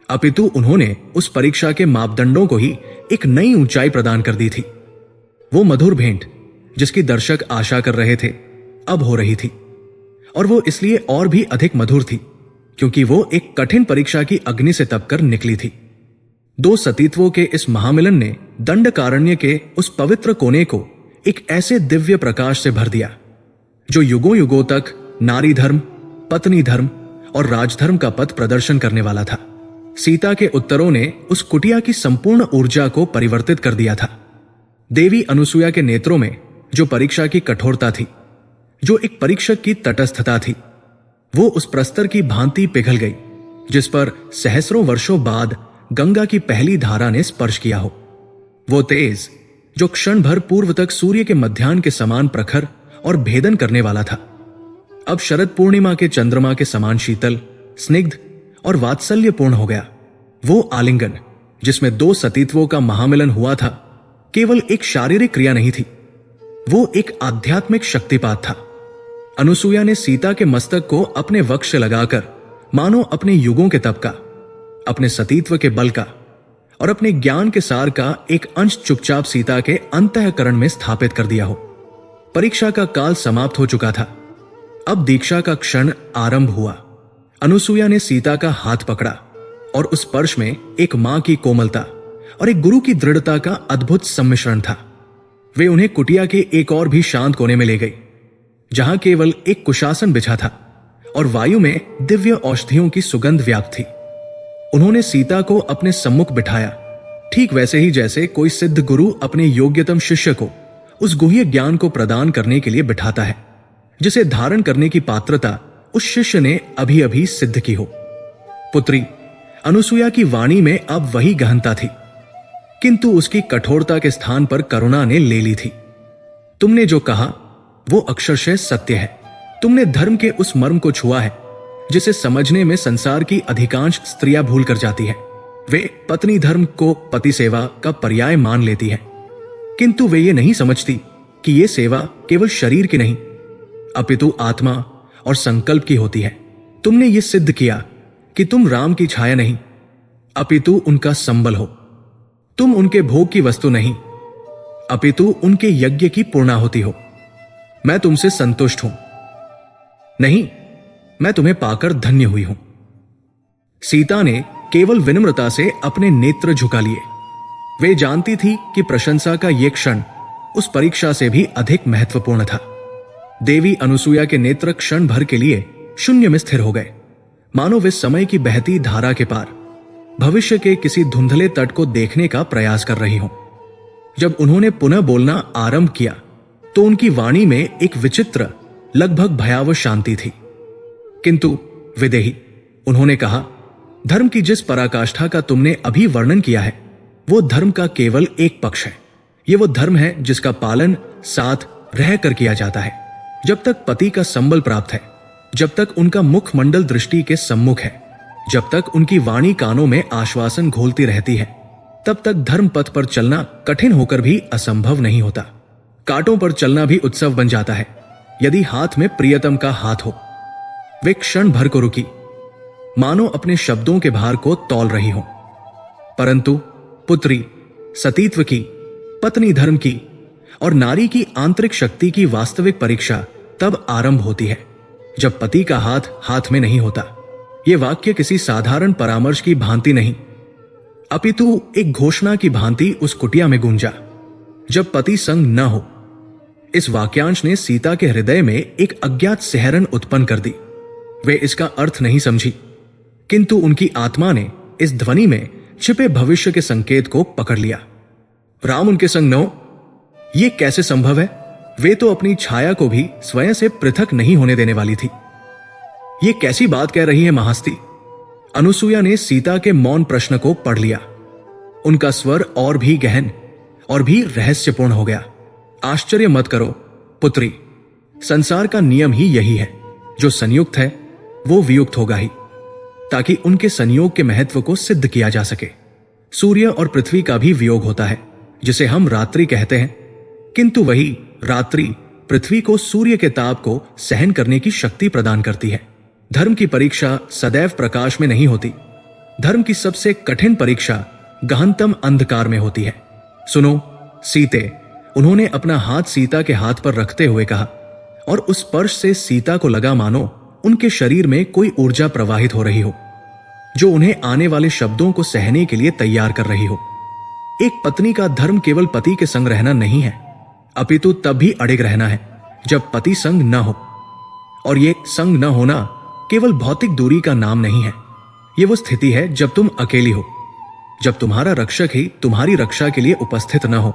अपितु उन्होंने उस परीक्षा के मापदंडों को ही एक नई ऊंचाई प्रदान कर दी थी। वो मधुर भेंट जिसकी दर्शक आशा कर रहे थे अब हो रही थी, और वो इसलिए और भी अधिक मधुर थी क्योंकि वो एक कठिन परीक्षा की अग्नि से तपकर निकली थी। 2 सतीत्वों के इस महामिलन ने दंडकारण्य के उस पवित्र कोने को एक ऐसे दिव्य प्रकाश से भर दिया जो युगों युगों तक नारी धर्म, पत्नी धर्म और राजधर्म का पथ प्रदर्शन करने वाला था। सीता के उत्तरों ने उस कुटिया की संपूर्ण ऊर्जा को परिवर्तित कर दिया था। देवी अनुसूया के नेत्रों में जो परीक्षा की कठोरता थी, जो एक परीक्षक की तटस्थता थी, वो उस प्रस्तर की भांति पिघल गई जिस पर सहस्रों वर्षों बाद गंगा की पहली धारा ने स्पर्श किया हो। वो तेज जो क्षण भर पूर्व तक सूर्य के मध्याह्न के समान प्रखर और भेदन करने वाला था, अब शरद पूर्णिमा के चंद्रमा के समान शीतल, स्निग्ध और वात्सल्यपूर्ण हो गया। वो आलिंगन जिसमें 2 सतीत्वों का महामिलन हुआ था केवल एक शारीरिक क्रिया नहीं थी, वो एक आध्यात्मिक शक्तिपात था। अनुसूया ने सीता के मस्तक को अपने वक्ष से लगाकर मानो अपने युगों के तप का, अपने सतीत्व के बल का और अपने ज्ञान के सार का एक अंश चुपचाप सीता के अंतःकरण में स्थापित कर दिया हो। परीक्षा का काल समाप्त हो चुका था, अब दीक्षा का क्षण आरंभ हुआ। अनुसूया ने सीता का हाथ पकड़ा और उस स्पर्श में एक मां की कोमलता और एक गुरु की दृढ़ता का अद्भुत सम्मिश्रण था। वे उन्हें कुटिया के एक और भी शांत कोने में ले गई जहां केवल एक कुशासन बिछा था और वायु में दिव्य औषधियों की सुगंध व्याप्त थी। उन्होंने सीता को अपने सम्मुख बिठाया, ठीक वैसे ही जैसे कोई सिद्ध गुरु अपने योग्यतम शिष्य को उस गुह्य ज्ञान को प्रदान करने के लिए बिठाता है जिसे धारण करने की पात्रता उस शिष्य ने अभी अभी सिद्ध की हो। पुत्री, अनुसूया की वाणी में अब वही गहनता थी, किंतु उसकी कठोरता के स्थान पर करुणा ने ले ली थी। तुमने जो कहा वो अक्षरशः सत्य है। तुमने धर्म के उस मर्म को छुआ है जिसे समझने में संसार की अधिकांश स्त्रियां भूल कर जाती हैं। वे पत्नी धर्म को पति सेवा का पर्याय मान लेती हैं, किंतु वे ये नहीं समझती कि ये सेवा केवल शरीर की नहीं अपितु आत्मा और संकल्प की होती है। तुमने ये सिद्ध किया कि तुम राम की छाया नहीं अपितु उनका संबल हो। तुम उनके भोग की वस्तु नहीं अपितु उनके यज्ञ की पूर्णाहुति हो। मैं तुमसे संतुष्ट हूं। नहीं, मैं तुम्हें पाकर धन्य हुई हूं। सीता ने केवल विनम्रता से अपने नेत्र झुका लिए। वे जानती थी कि प्रशंसा का यह क्षण उस परीक्षा से भी अधिक महत्वपूर्ण था। देवी अनुसूया के नेत्र क्षण भर के लिए शून्य में स्थिर हो गए, मानो वे समय की बहती धारा के पार भविष्य के किसी धुंधले तट को देखने का प्रयास कर रही हों। जब उन्होंने पुनः बोलना आरंभ किया तो उनकी वाणी में एक विचित्र, लगभग भयावह शांति थी। किंतु विदेही, उन्होंने कहा, धर्म की जिस पराकाष्ठा का तुमने अभी वर्णन किया है वो धर्म का केवल एक पक्ष है। ये वो धर्म है जिसका पालन साथ रहकर किया जाता है। जब तक पति का संबल प्राप्त है, जब तक उनका मुखमंडल दृष्टि के सम्मुख है, जब तक उनकी वाणी कानों में आश्वासन घोलती रहती है, तब तक धर्म पथ पर चलना कठिन होकर भी असंभव नहीं होता। कांटों पर चलना भी उत्सव बन जाता है यदि हाथ में प्रियतम का हाथ हो। वे क्षण भर को रुकी, मानो अपने शब्दों के भार को तौल रही हो। परंतु पुत्री, सतीत्व की, पत्नी धर्म की और नारी की आंतरिक शक्ति की वास्तविक परीक्षा तब आरंभ होती है जब पति का हाथ हाथ में नहीं होता। यह वाक्य किसी साधारण परामर्श की भांति नहीं, अपितु एक घोषणा की भांति उस कुटिया में गूंजा जब पति संग न हो। इस वाक्यांश ने सीता के हृदय में एक अज्ञात सिहरन उत्पन्न कर दी। वे इसका अर्थ नहीं समझी, किंतु उनकी आत्मा ने इस ध्वनि में छिपे भविष्य के संकेत को पकड़ लिया। राम उनके संग न हो, यह कैसे संभव है? वे तो अपनी छाया को भी स्वयं से पृथक नहीं होने देने वाली थी। ये कैसी बात कह रही है महास्ति? अनुसूया ने सीता के मौन प्रश्न को पढ़ लिया। उनका स्वर और भी गहन और भी रहस्यपूर्ण हो गया। आश्चर्य मत करो पुत्री, संसार का नियम ही यही है, जो संयुक्त है वो वियुक्त होगा ही, ताकि उनके संयोग के महत्व को सिद्ध किया जा सके। सूर्य और पृथ्वी का भी वियोग होता है, जिसे हम रात्रि कहते हैं, किंतु वही रात्रि पृथ्वी को सूर्य के ताप को सहन करने की शक्ति प्रदान करती है। धर्म की परीक्षा सदैव प्रकाश में नहीं होती। धर्म की सबसे कठिन परीक्षा गहनतम अंधकार में होती है। सुनो सीते, उन्होंने अपना हाथ सीता के हाथ पर रखते हुए कहा, और उस स्पर्श से सीता को लगा मानो उनके शरीर में कोई ऊर्जा प्रवाहित हो रही हो, जो उन्हें आने वाले शब्दों को सहने के लिए तैयार कर रही हो। एक पत्नी का धर्म केवल पति के संग रहना नहीं है, अपितु तब भी अड़िग रहना है जब पति संग न हो। और ये संग न होना केवल भौतिक दूरी का नाम नहीं है। यह वो स्थिति है जब तुम अकेली हो, जब तुम्हारा रक्षक ही तुम्हारी रक्षा के लिए उपस्थित न हो,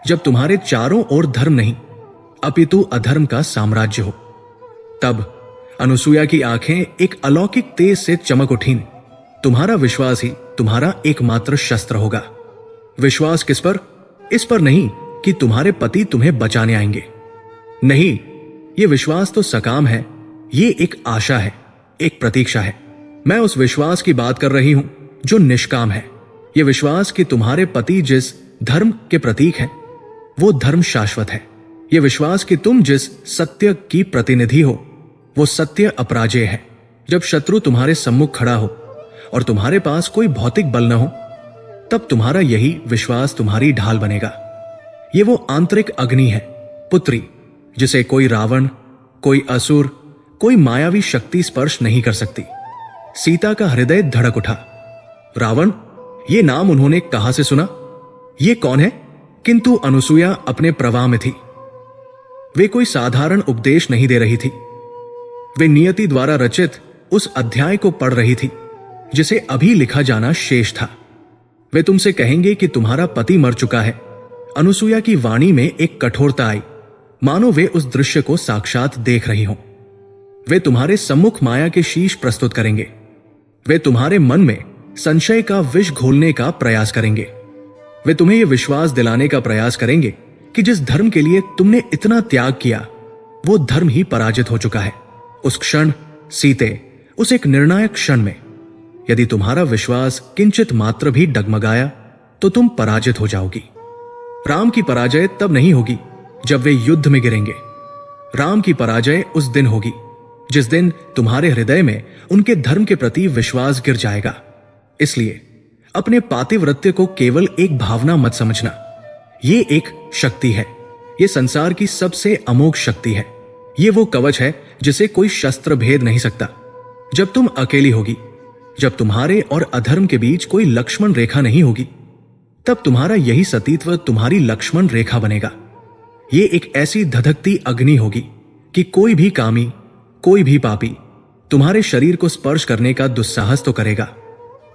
जब तुम्हारे चारों ओर धर्म नहीं अपितु अधर्म का साम्राज्य हो। तब अनुसूया की आंखें एक अलौकिक तेज से चमक उठीं। तुम्हारा विश्वास ही तुम्हारा एकमात्र शस्त्र होगा। विश्वास किस पर? इस पर नहीं कि तुम्हारे पति तुम्हें बचाने आएंगे। नहीं, यह विश्वास तो सकाम है, ये एक आशा है, एक प्रतीक्षा है। मैं उस विश्वास की बात कर रही हूं जो निष्काम है। यह विश्वास कि तुम्हारे पति जिस धर्म के प्रतीक हैं, वो धर्म शाश्वत है। यह विश्वास कि तुम जिस सत्य की प्रतिनिधि हो, वो सत्य अपराजेय है। जब शत्रु तुम्हारे सम्मुख खड़ा हो और तुम्हारे पास कोई भौतिक बल न हो, तब तुम्हारा यही विश्वास तुम्हारी ढाल बनेगा। ये वो आंतरिक अग्नि है पुत्री, जिसे कोई रावण, कोई असुर, कोई मायावी शक्ति स्पर्श नहीं कर सकती। सीता का हृदय धड़क उठा। रावण, ये नाम उन्होंने कहां से सुना? ये कौन है? किंतु अनुसूया अपने प्रवाह में थी। वे कोई साधारण उपदेश नहीं दे रही थी। वे नियति द्वारा रचित उस अध्याय को पढ़ रही थी जिसे अभी लिखा जाना शेष था। वे तुमसे कहेंगे कि तुम्हारा पति मर चुका है। अनुसूया की वाणी में एक कठोरता आई, मानो वे उस दृश्य को साक्षात देख रही हों। वे तुम्हारे सम्मुख माया के शीश प्रस्तुत करेंगे। वे तुम्हारे मन में संशय का विष घोलने का प्रयास करेंगे। वे तुम्हें यह विश्वास दिलाने का प्रयास करेंगे कि जिस धर्म के लिए तुमने इतना त्याग किया, वो धर्म ही पराजित हो चुका है। उस क्षण सीते, उस एक निर्णायक क्षण में यदि तुम्हारा विश्वास किंचित मात्र भी डगमगाया तो तुम पराजित हो जाओगी। राम की पराजय तब नहीं होगी जब वे युद्ध में गिरेंगे। राम की पराजय उस दिन होगी जिस दिन तुम्हारे हृदय में उनके धर्म के प्रति विश्वास गिर जाएगा। इसलिए अपने पातिव्रत्य को केवल एक भावना मत समझना। ये एक शक्ति है। ये संसार की सबसे अमोघ शक्ति है। ये वो कवच है जिसे कोई शस्त्र भेद नहीं सकता। जब तुम अकेली होगी, जब तुम्हारे और अधर्म के बीच कोई लक्ष्मण रेखा नहीं होगी, तब तुम्हारा यही सतीत्व तुम्हारी लक्ष्मण रेखा बनेगा। ये एक ऐसी धधकती अग्नि होगी कि कोई भी कामी, कोई भी पापी तुम्हारे शरीर को स्पर्श करने का दुस्साहस तो करेगा,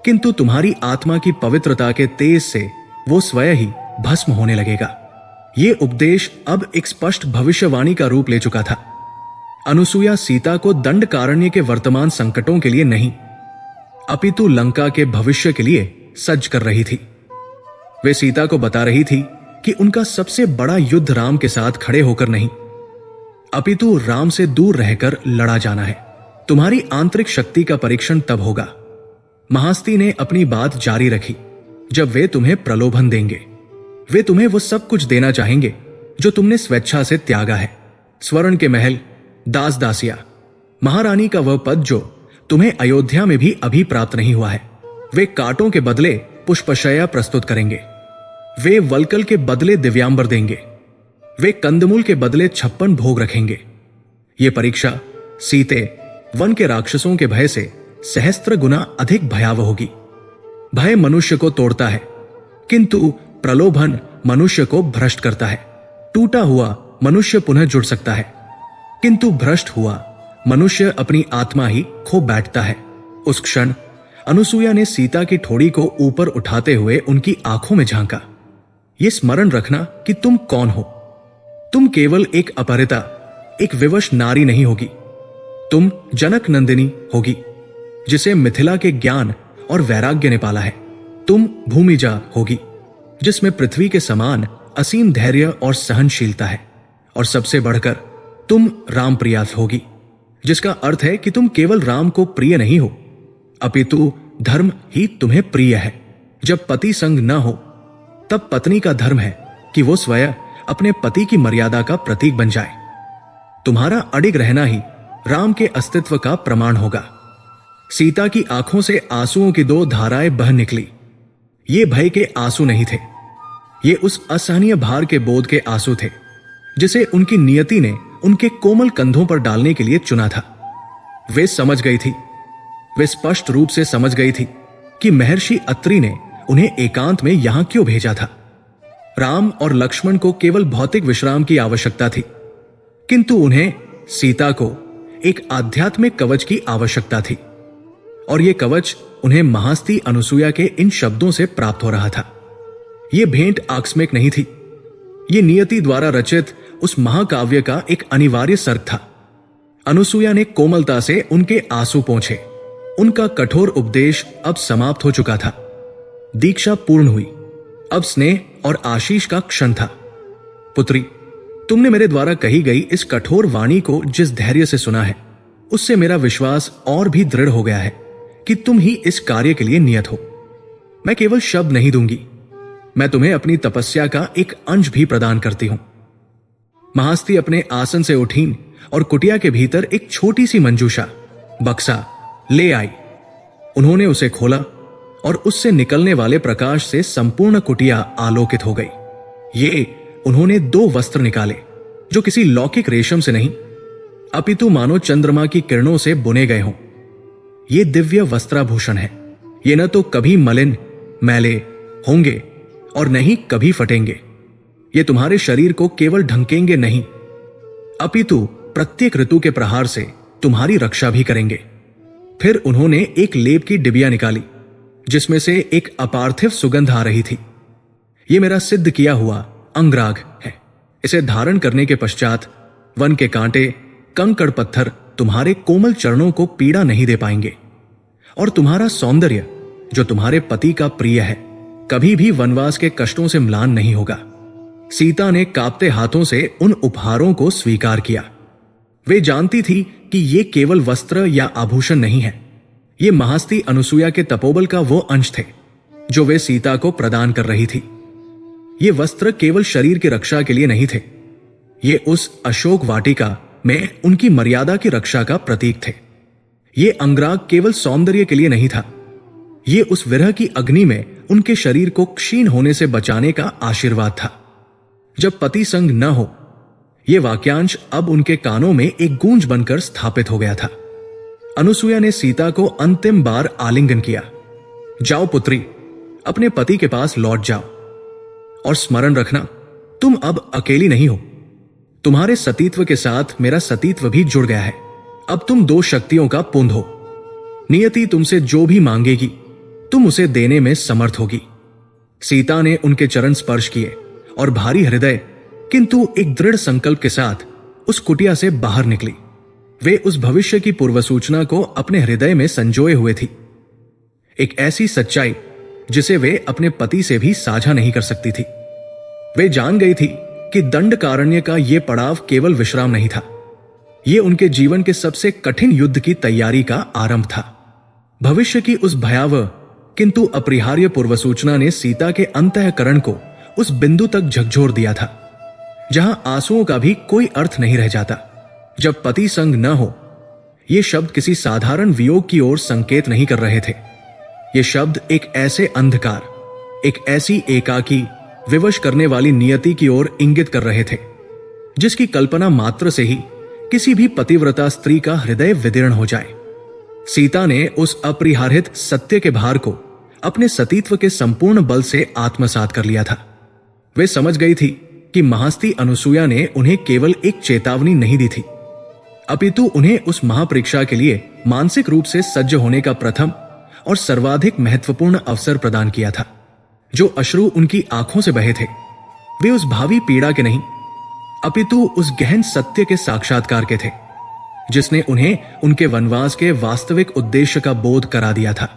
किंतु तुम्हारी आत्मा की पवित्रता के तेज से वो स्वयं ही भस्म होने लगेगा। ये उपदेश अब एक स्पष्ट भविष्यवाणी का रूप ले चुका था। अनुसूया सीता को दंडकारण्य के वर्तमान संकटों के लिए नहीं, अपितु लंका के भविष्य के लिए सज्ज कर रही थी। वे सीता को बता रही थी कि उनका सबसे बड़ा युद्ध राम के साथ खड़े होकर नहीं, अपितु राम से दूर रहकर लड़ा जाना है। तुम्हारी आंतरिक शक्ति का परीक्षण तब होगा। महास्ती ने अपनी बात जारी रखी, जब वे तुम्हें प्रलोभन देंगे। वे तुम्हें वो सब कुछ देना चाहेंगे जो तुमने स्वेच्छा से त्यागा है। स्वर्ण के महल, दास दासिया, महारानी का वह पद जो तुम्हें अयोध्या में भी अभी प्राप्त नहीं हुआ है। वे कांटों के बदले पुष्पशया प्रस्तुत करेंगे। वे वल्कल के बदले दिव्यांबर देंगे। वे कंदमूल के बदले 56 भोग रखेंगे। ये परीक्षा सीते वन के राक्षसों के भय से सहस्त्र गुना अधिक भयावह होगी। भय मनुष्य को तोड़ता है, किंतु प्रलोभन मनुष्य को भ्रष्ट करता है। टूटा हुआ मनुष्य पुनः जुड़ सकता है, किंतु भ्रष्ट हुआ मनुष्य अपनी आत्मा ही खो बैठता है। उस क्षण अनुसूया ने सीता की ठोड़ी को ऊपर उठाते हुए उनकी आंखों में झांका। यह स्मरण रखना कि तुम कौन हो। तुम केवल एक अपहृता, एक विवश नारी नहीं होगी। तुम जनक नंदिनी होगी, जिसे मिथिला के ज्ञान और वैराग्य ने पाला है। तुम भूमिजा होगी, जिसमें पृथ्वी के समान असीम धैर्य और सहनशीलता है। और सबसे बढ़कर तुम राम प्रिया होगी, जिसका अर्थ है कि तुम केवल राम को प्रिय नहीं हो, अपितु धर्म ही तुम्हें प्रिय है। जब पति संग न हो, तब पत्नी का धर्म है कि वो स्वयं अपने पति की मर्यादा का प्रतीक बन जाए। तुम्हारा अडिग रहना ही राम के अस्तित्व का प्रमाण होगा। सीता की आंखों से आंसुओं की 2 धाराएं बह निकली। ये भय के आंसू नहीं थे, ये उस असहनीय भार के बोध के आंसू थे जिसे उनकी नियति ने उनके कोमल कंधों पर डालने के लिए चुना था। वे समझ गई थी, वे स्पष्ट रूप से समझ गई थी कि महर्षि अत्रि ने उन्हें एकांत में यहां क्यों भेजा था। राम और लक्ष्मण को केवल भौतिक विश्राम की आवश्यकता थी, किंतु उन्हें सीता को एक आध्यात्मिक कवच की आवश्यकता थी। और यह कवच उन्हें महास्ती अनुसूया के इन शब्दों से प्राप्त हो रहा था। यह भेंट आकस्मिक नहीं थी, यह नियति द्वारा रचित उस महाकाव्य का एक अनिवार्य सर्ग था। अनुसूया ने कोमलता से उनके आंसू पोंछे। उनका कठोर उपदेश अब समाप्त हो चुका था। दीक्षा पूर्ण हुई। अब स्नेह और आशीष का क्षण था। पुत्री, तुमने मेरे द्वारा कही गई इस कठोर वाणी को जिस धैर्य से सुना है, उससे मेरा विश्वास और भी दृढ़ हो गया है कि तुम ही इस कार्य के लिए नियत हो। मैं केवल शब्द नहीं दूंगी, मैं तुम्हें अपनी तपस्या का एक अंश भी प्रदान करती हूं। महास्ती अपने आसन से उठीं और कुटिया के भीतर एक छोटी सी मंजूषा, बक्सा ले आई। उन्होंने उसे खोला और उससे निकलने वाले प्रकाश से संपूर्ण कुटिया आलोकित हो गई। ये उन्होंने 2 वस्त्र निकाले जो किसी लौकिक रेशम से नहीं, अपितु मानो चंद्रमा की किरणों से बुने गए हों। ये दिव्य वस्त्राभूषण है। ये न तो कभी मलिन मैले होंगे और न ही कभी फटेंगे। ये तुम्हारे शरीर को केवल ढंकेंगे नहीं, अपितु प्रत्येक ऋतु के प्रहार से तुम्हारी रक्षा भी करेंगे। फिर उन्होंने एक लेप की डिबिया निकाली जिसमें से एक अपार्थिव सुगंध आ रही थी। यह मेरा सिद्ध किया हुआ अंगराग है। इसे धारण करने के पश्चात वन के कांटे, कंकड़ पत्थर तुम्हारे कोमल चरणों को पीड़ा नहीं दे पाएंगे, और तुम्हारा सौंदर्य जो तुम्हारे पति का प्रिय है कभी भी वनवास के कष्टों से म्लान नहीं होगा। सीता ने कांपते हाथों से उन उपहारों को स्वीकार किया। वे जानती थी कि ये केवल वस्त्र या आभूषण नहीं है, ये महास्ती अनुसूया के तपोबल का वो अंश थे जो वे सीता को प्रदान कर रही थी। ये वस्त्र केवल शरीर की रक्षा के लिए नहीं थे, ये उस अशोक वाटिका में उनकी मर्यादा की रक्षा का प्रतीक थे। ये अंगराग केवल सौंदर्य के लिए नहीं था, ये उस विरह की अग्नि में उनके शरीर को क्षीण होने से बचाने का आशीर्वाद था। जब पति संग न हो, यह वाक्यांश अब उनके कानों में एक गूंज बनकर स्थापित हो गया था। अनुसुईया ने सीता को अंतिम बार आलिंगन किया। जाओ पुत्री, अपने पति के पास लौट जाओ और स्मरण रखना, तुम अब अकेली नहीं हो। तुम्हारे सतीत्व के साथ मेरा सतीत्व भी जुड़ गया है। अब तुम दो शक्तियों का पुंज हो। नियति तुमसे जो भी मांगेगी तुम उसे देने में समर्थ होगी। सीता ने उनके चरण स्पर्श किए और भारी हृदय किंतु एक दृढ़ संकल्प के साथ उस कुटिया से बाहर निकली। वे उस भविष्य की पूर्व सूचना को अपने हृदय में संजोए हुए थी, एक ऐसी सच्चाई जिसे वे अपने पति से भी साझा नहीं कर सकती थी। वे जान गई थी कि दंडकारण्य का यह पड़ाव केवल विश्राम नहीं था, यह उनके जीवन के सबसे कठिन युद्ध की तैयारी का आरंभ था। भविष्य की उस भयावह किंतु अपरिहार्य पूर्व सूचना ने सीता के अंतःकरण को उस बिंदु तक झकझोर दिया था जहां आंसुओं का भी कोई अर्थ नहीं रह जाता। जब पति संग न हो, ये शब्द किसी साधारण वियोग की ओर संकेत नहीं कर रहे थे। ये शब्द एक ऐसे अंधकार, एक ऐसी एकाकी विवश करने वाली नियति की ओर इंगित कर रहे थे जिसकी कल्पना मात्र से ही किसी भी पतिव्रता स्त्री का हृदय विदीर्ण हो जाए। सीता ने उस अपरिहार्य सत्य के भार को अपने सतीत्व के संपूर्ण बल से आत्मसात कर लिया था। वे समझ गई थी कि महास्ती अनुसुईया ने उन्हें केवल एक चेतावनी नहीं दी थी, अपितु उन्हें उस महापरीक्षा के लिए मानसिक रूप से सज्ज होने का प्रथम और सर्वाधिक महत्वपूर्ण अवसर प्रदान किया था। जो अश्रु उनकी आंखों से बहे थे, वे उस भावी पीड़ा के नहीं, अपितु उस गहन सत्य के साक्षात्कार के थे जिसने उन्हें उनके वनवास के वास्तविक उद्देश्य का बोध करा दिया था।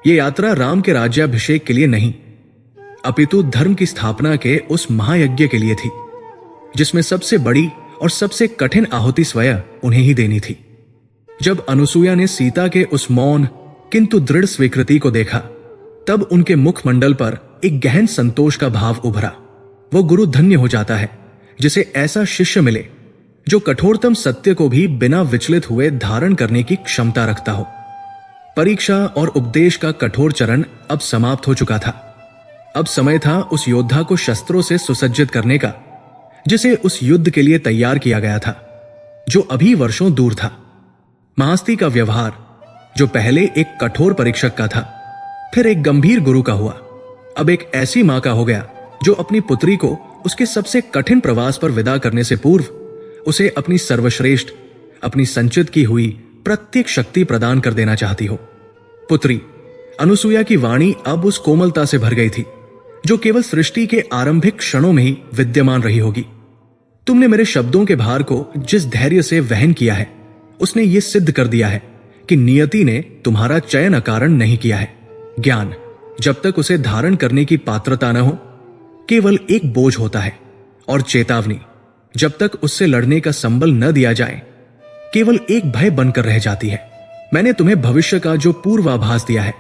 यह यात्रा राम के राज्याभिषेक के लिए नहीं, अपितु धर्म की स्थापना के उस महायज्ञ के लिए थी जिसमें सबसे बड़ी और सबसे कठिन आहुति स्वयं उन्हें ही देनी थी। जब अनुसुईया ने सीता के उस मौन किंतु दृढ़ स्वीकृति को देखा, तब उनके मुखमंडल पर एक गहन संतोष का भाव उभरा। वो गुरु धन्य हो जाता है जिसे ऐसा शिष्य मिले जो कठोरतम सत्य को भी बिना विचलित हुए धारण करने की क्षमता रखता हो। परीक्षा और उपदेश का कठोर चरण अब समाप्त हो चुका था। अब समय था उस योद्धा को शस्त्रों से सुसज्जित करने का जिसे उस युद्ध के लिए तैयार किया गया था, जो अभी वर्षों दूर था। महास्ती का व्यवहार, जो पहले एक कठोर परीक्षक का था, फिर एक गंभीर गुरु का हुआ, अब एक ऐसी मां का हो गया जो अपनी पुत्री को उसके सबसे कठिन प्रवास पर विदा करने से पूर्व उसे अपनी सर्वश्रेष्ठ, अपनी संचित की हुई प्रत्येक शक्ति प्रदान कर देना चाहती हो। पुत्री, अनुसुईया की वाणी अब उस कोमलता से भर गई थी जो केवल सृष्टि के आरंभिक क्षणों में ही विद्यमान रही होगी। तुमने मेरे शब्दों के भार को जिस धैर्य से वहन किया है, उसने ये सिद्ध कर दिया है कि नियति ने तुम्हारा चयन अकारण नहीं किया है। ज्ञान जब तक उसे धारण करने की पात्रता न हो, केवल एक बोझ होता है, और चेतावनी जब तक उससे लड़ने का संबल न दिया जाए, केवल एक भय बनकर रह जाती है। मैंने तुम्हें भविष्य का जो पूर्वाभास दिया है,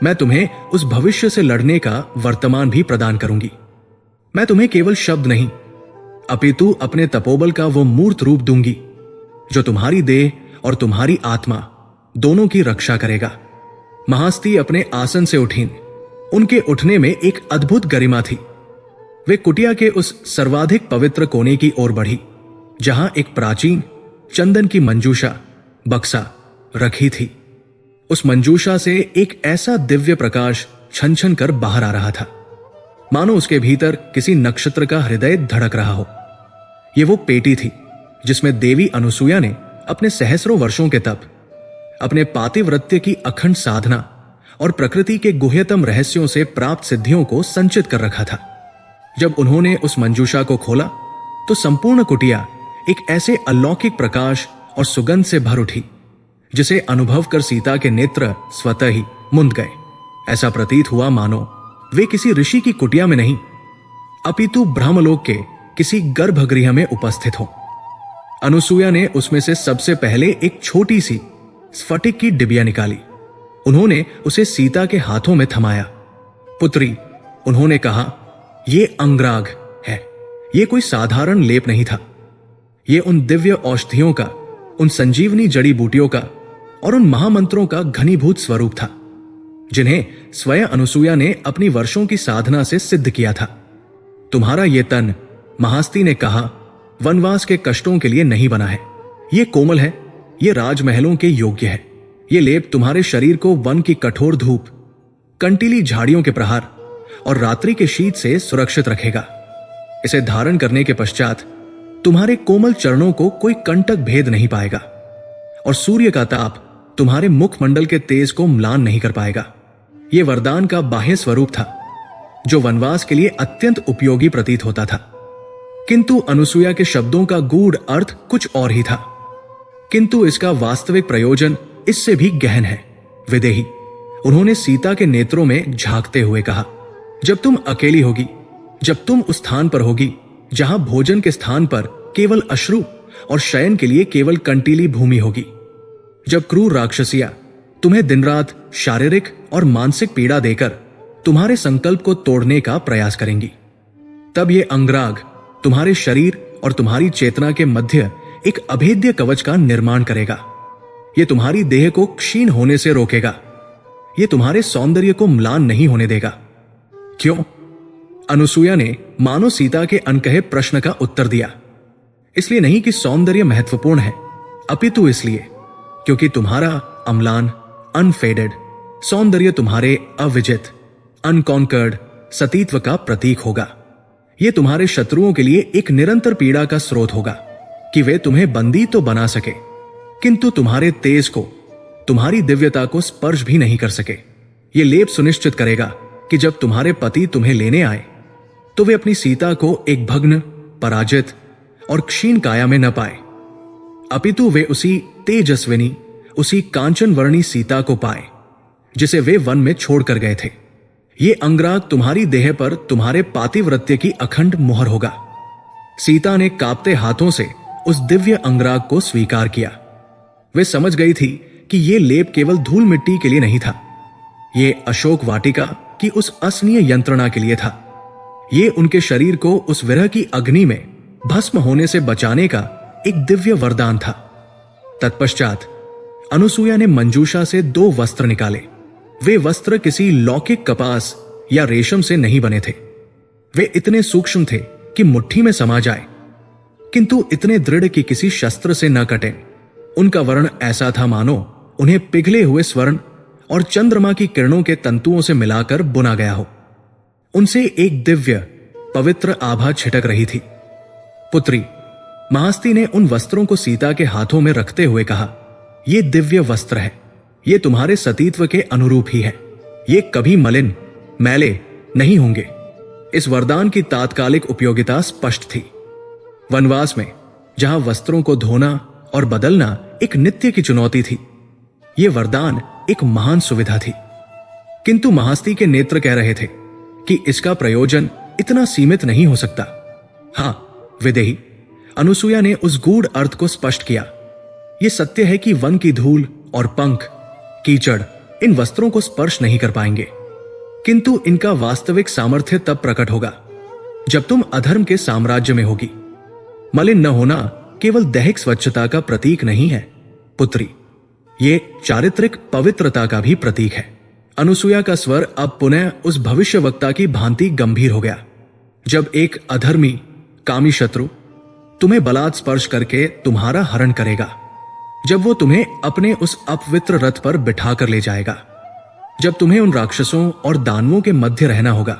मैं तुम्हें उस भविष्य से लड़ने का वर्तमान भी प्रदान करूंगी। मैं तुम्हें केवल शब्द नहीं, अपितु अपने तपोबल का वो मूर्त रूप दूंगी जो तुम्हारी देह और तुम्हारी आत्मा दोनों की रक्षा करेगा। महास्ती अपने आसन से उठीं। उनके उठने में एक अद्भुत गरिमा थी। वे कुटिया के उस सर्वाधिक पवित्र कोने की ओर बढ़ी जहां एक प्राचीन चंदन की मंजूषा बक्सा रखी थी। उस मंजूषा से एक ऐसा दिव्य प्रकाश छन छन कर बाहर आ रहा था, मानो उसके भीतर किसी नक्षत्र का हृदय धड़क रहा हो। ये वो पेटी थी जिसमें देवी अनुसुईया ने अपने सहस्रों वर्षों के तप, अपने पातिव्रत्य की अखंड साधना और प्रकृति के गुह्यतम रहस्यों से प्राप्त सिद्धियों को संचित कर रखा था। जब उन्होंने उस मंजूषा को खोला तो संपूर्ण कुटिया एक ऐसे अलौकिक प्रकाश और सुगंध से भर उठी जिसे अनुभव कर सीता के नेत्र स्वतः ही मुंद गए। ऐसा प्रतीत हुआ मानो वे किसी ऋषि की कुटिया में नहीं, अपितु ब्रह्मलोक के किसी गर्भगृह में उपस्थित हो। अनुसुईया ने उसमें से सबसे पहले एक छोटी सी स्फटिक की डिबिया निकाली। उन्होंने उसे सीता के हाथों में थमाया। पुत्री, उन्होंने कहा, ये अंगराग है। ये कोई साधारण लेप नहीं था। ये उन दिव्य औषधियों का, उन संजीवनी जड़ी बूटियों का और उन महामंत्रों का घनीभूत स्वरूप था जिन्हें स्वयं अनुसुईया ने अपनी वर्षों की साधना से सिद्ध किया था। तुम्हारा ये तन महास्ती ने कहा, वनवास के कष्टों के लिए नहीं बना है। ये कोमल है, ये राजमहलों के योग्य है। ये लेप तुम्हारे शरीर को वन की कठोर धूप, कंटीली झाड़ियों के प्रहार और रात्रि के शीत से सुरक्षित रखेगा। इसे धारण करने के पश्चात तुम्हारे कोमल चरणों को कोई कंटक भेद नहीं पाएगा और सूर्य का ताप तुम्हारे मुखमंडल के तेज को म्लान नहीं कर पाएगा। यह वरदान का बाह्य स्वरूप था, जो वनवास के लिए अत्यंत उपयोगी प्रतीत होता था, किंतु अनुसूया के शब्दों का गूढ़ अर्थ कुछ और ही था। किंतु इसका वास्तविक प्रयोजन इससे भी गहन है। विदेही, उन्होंने सीता के नेत्रों में झांकते हुए कहा, जब तुम अकेली होगी, जब तुम उस स्थान पर होगी जहां भोजन के स्थान पर केवल अश्रु और शयन के लिए केवल कंटीली भूमि होगी, जब क्रूर राक्षसियां तुम्हें दिन रात शारीरिक और मानसिक पीड़ा देकर तुम्हारे संकल्प को तोड़ने का प्रयास करेंगी, तब ये अंगराग तुम्हारे शरीर और तुम्हारी चेतना के मध्य एक अभेद्य कवच का निर्माण करेगा। यह तुम्हारी देह को क्षीण होने से रोकेगा। यह तुम्हारे सौंदर्य को म्लान नहीं होने देगा। क्यों? अनुसूया ने मानो सीता के अनकहे प्रश्न का उत्तर दिया। इसलिए नहीं कि सौंदर्य महत्वपूर्ण है, अपितु इसलिए क्योंकि तुम्हारा अम्लान, अनफेडेड सौंदर्य तुम्हारे अविजित, अनकॉन्कर्ड सतीत्व का प्रतीक होगा। यह तुम्हारे शत्रुओं के लिए एक निरंतर पीड़ा का स्रोत होगा कि वे तुम्हें बंदी तो बना सके, किंतु तुम्हारे तेज को, तुम्हारी दिव्यता को स्पर्श भी नहीं कर सके। यह लेप सुनिश्चित करेगा कि जब तुम्हारे पति तुम्हें लेने आए तो वे अपनी सीता को एक भग्न, पराजित और क्षीण काया में न पाए, अपितु वे उसी तेजस्विनी, उसी कांचन वर्णी सीता को पाए जिसे वे वन में छोड़कर गए थे। ये अंगराग तुम्हारी देह पर तुम्हारे पातिव्रत्य की अखंड मुहर होगा। सीता ने कांपते हाथों से उस दिव्य अंगराग को स्वीकार किया। वे समझ गई थी कि यह लेप केवल धूल मिट्टी के लिए नहीं था, ये अशोक वाटिका की उस असनीय यंत्रणा के लिए था। ये उनके शरीर को उस विरह की अग्नि में भस्म होने से बचाने का एक दिव्य वरदान था। तत्पश्चात अनुसूया ने मंजूषा से 2 वस्त्र निकाले। वे वस्त्र किसी लौकिक कपास या रेशम से नहीं बने थे। वे इतने सूक्ष्म थे कि मुट्ठी में समा जाए, किंतु इतने दृढ़ कि किसी शस्त्र से न कटे। उनका वर्ण ऐसा था मानो उन्हें पिघले हुए स्वर्ण और चंद्रमा की किरणों के तंतुओं से मिलाकर बुना गया हो। उनसे एक दिव्य पवित्र आभा छिटक रही थी। पुत्री, महास्ती ने उन वस्त्रों को सीता के हाथों में रखते हुए कहा, ये दिव्य वस्त्र है, ये तुम्हारे सतीत्व के अनुरूप ही है। ये कभी मलिन, मैले नहीं होंगे। इस वरदान की तात्कालिक उपयोगिता स्पष्ट थी। वनवास में जहां वस्त्रों को धोना और बदलना एक नित्य की चुनौती थी, यह वरदान एक महान सुविधा थी। किंतु महास्ती के नेत्र कह रहे थे कि इसका प्रयोजन इतना सीमित नहीं हो सकता। हां विदेही, अनुसूया ने उस गूढ़ अर्थ को स्पष्ट किया। यह सत्य है कि वन की धूल और पंख, कीचड़ इन वस्त्रों को स्पर्श नहीं कर पाएंगे, किंतु इनका वास्तविक सामर्थ्य तब प्रकट होगा जब तुम अधर्म के साम्राज्य में होगी। मलिन न होना केवल दैहिक स्वच्छता का प्रतीक नहीं है पुत्री, ये चारित्रिक पवित्रता का भी प्रतीक है। अनुसूया का स्वर अब पुनः उस भविष्यवक्ता की भांति गंभीर हो गया। जब एक अधर्मी कामी शत्रु तुम्हें बलात् स्पर्श करके तुम्हारा हरण करेगा, जब वो तुम्हें अपने उस अपवित्र रथ पर बिठा कर ले जाएगा, जब तुम्हें उन राक्षसों और दानवों के मध्य रहना होगा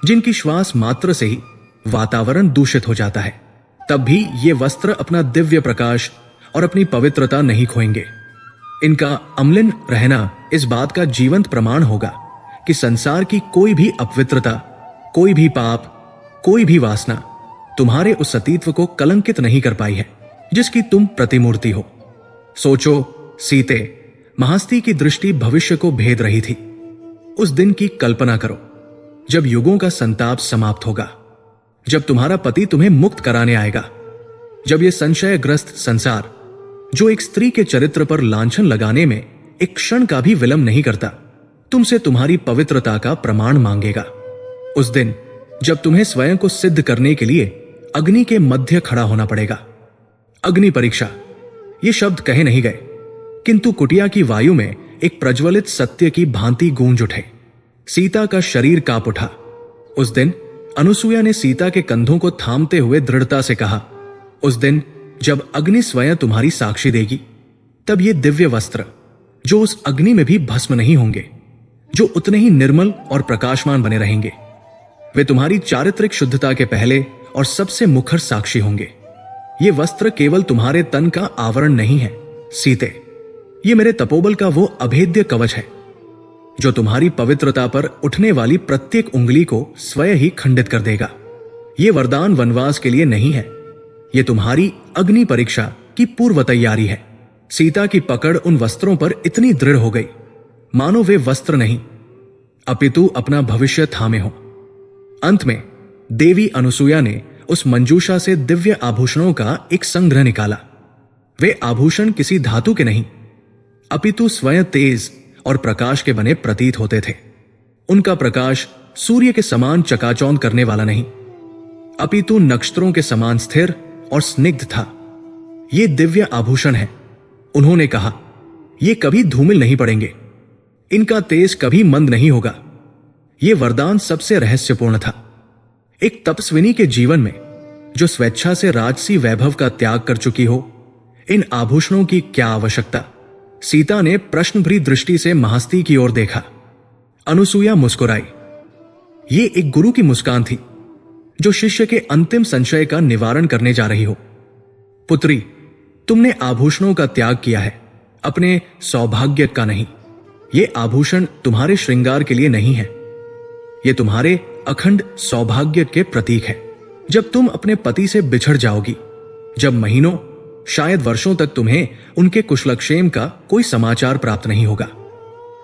जिनकी श्वास मात्र से ही वातावरण दूषित हो जाता है, तब भी ये वस्त्र अपना दिव्य प्रकाश और अपनी पवित्रता नहीं खोएंगे। इनका अम्लिन रहना इस बात का जीवंत प्रमाण होगा कि संसार की कोई भी अपवित्रता, कोई भी पाप, कोई भी वासना तुम्हारे उस सतीत्व को कलंकित नहीं कर पाई है जिसकी तुम प्रतिमूर्ति हो। सोचो सीते, महास्ती की दृष्टि भविष्य को भेद रही थी। उस दिन की कल्पना करो जब युगों का संताप समाप्त होगा, जब तुम्हारा पति तुम्हें मुक्त कराने आएगा, जब यह संशयग्रस्त संसार जो एक स्त्री के चरित्र पर लांछन लगाने में एक क्षण का भी विलंब नहीं करता, तुमसे तुम्हारी पवित्रता का प्रमाण मांगेगा। उस दिन जब तुम्हें स्वयं को सिद्ध करने के लिए अग्नि के मध्य खड़ा होना पड़ेगा। अग्नि परीक्षा, ये शब्द कहे नहीं गए, किंतु कुटिया की वायु में एक प्रज्वलित सत्य की भांति गूंज उठे। सीता का शरीर कांप उठा। उस दिन अनुसूया ने सीता के कंधों को थामते हुए दृढ़ता से कहा, उस दिन जब अग्नि स्वयं तुम्हारी साक्षी देगी, तब ये दिव्य वस्त्र, जो उस अग्नि में भी भस्म नहीं होंगे, जो उतने ही निर्मल और प्रकाशमान बने रहेंगे, वे तुम्हारी चारित्रिक शुद्धता के पहले और सबसे मुखर साक्षी होंगे। ये वस्त्र केवल तुम्हारे तन का आवरण नहीं है सीते, ये मेरे तपोबल का वो अभेद्य कवच है जो तुम्हारी पवित्रता पर उठने वाली प्रत्येक उंगली को स्वयं ही खंडित कर देगा। ये वरदान वनवास के लिए नहीं है, ये तुम्हारी अग्नि परीक्षा की पूर्व तैयारी है। सीता की पकड़ उन वस्त्रों पर इतनी दृढ़ हो गई मानो वे वस्त्र नहीं अपितु अपना भविष्य थामे हो। अंत में देवी अनुसूया ने उस मंजूषा से दिव्य आभूषणों का एक संग्रह निकाला। वे आभूषण किसी धातु के नहीं अपितु स्वयं तेज और प्रकाश के बने प्रतीत होते थे। उनका प्रकाश सूर्य के समान चकाचौंध करने वाला नहीं अपितु नक्षत्रों के समान स्थिर और स्निग्ध था। ये दिव्य आभूषण है, उन्होंने कहा, ये कभी धूमिल नहीं पड़ेंगे, इनका तेज कभी मंद नहीं होगा। ये वरदान सबसे रहस्यपूर्ण था। एक तपस्विनी के जीवन में जो स्वेच्छा से राजसी वैभव का त्याग कर चुकी हो, इन आभूषणों की क्या आवश्यकता? सीता ने प्रश्नभरी दृष्टि से महास्ती की ओर देखा। अनुसूया मुस्कुराई। ये एक गुरु की मुस्कान थी जो शिष्य के अंतिम संशय का निवारण करने जा रही हो। पुत्री, तुमने आभूषणों का त्याग किया है, अपने सौभाग्य का नहीं। ये आभूषण तुम्हारे श्रृंगार के लिए नहीं है, ये तुम्हारे अखंड सौभाग्य के प्रतीक है। जब तुम अपने पति से बिछड़ जाओगी, जब महीनों शायद वर्षों तक तुम्हें उनके कुशलक्षेम का कोई समाचार प्राप्त नहीं होगा,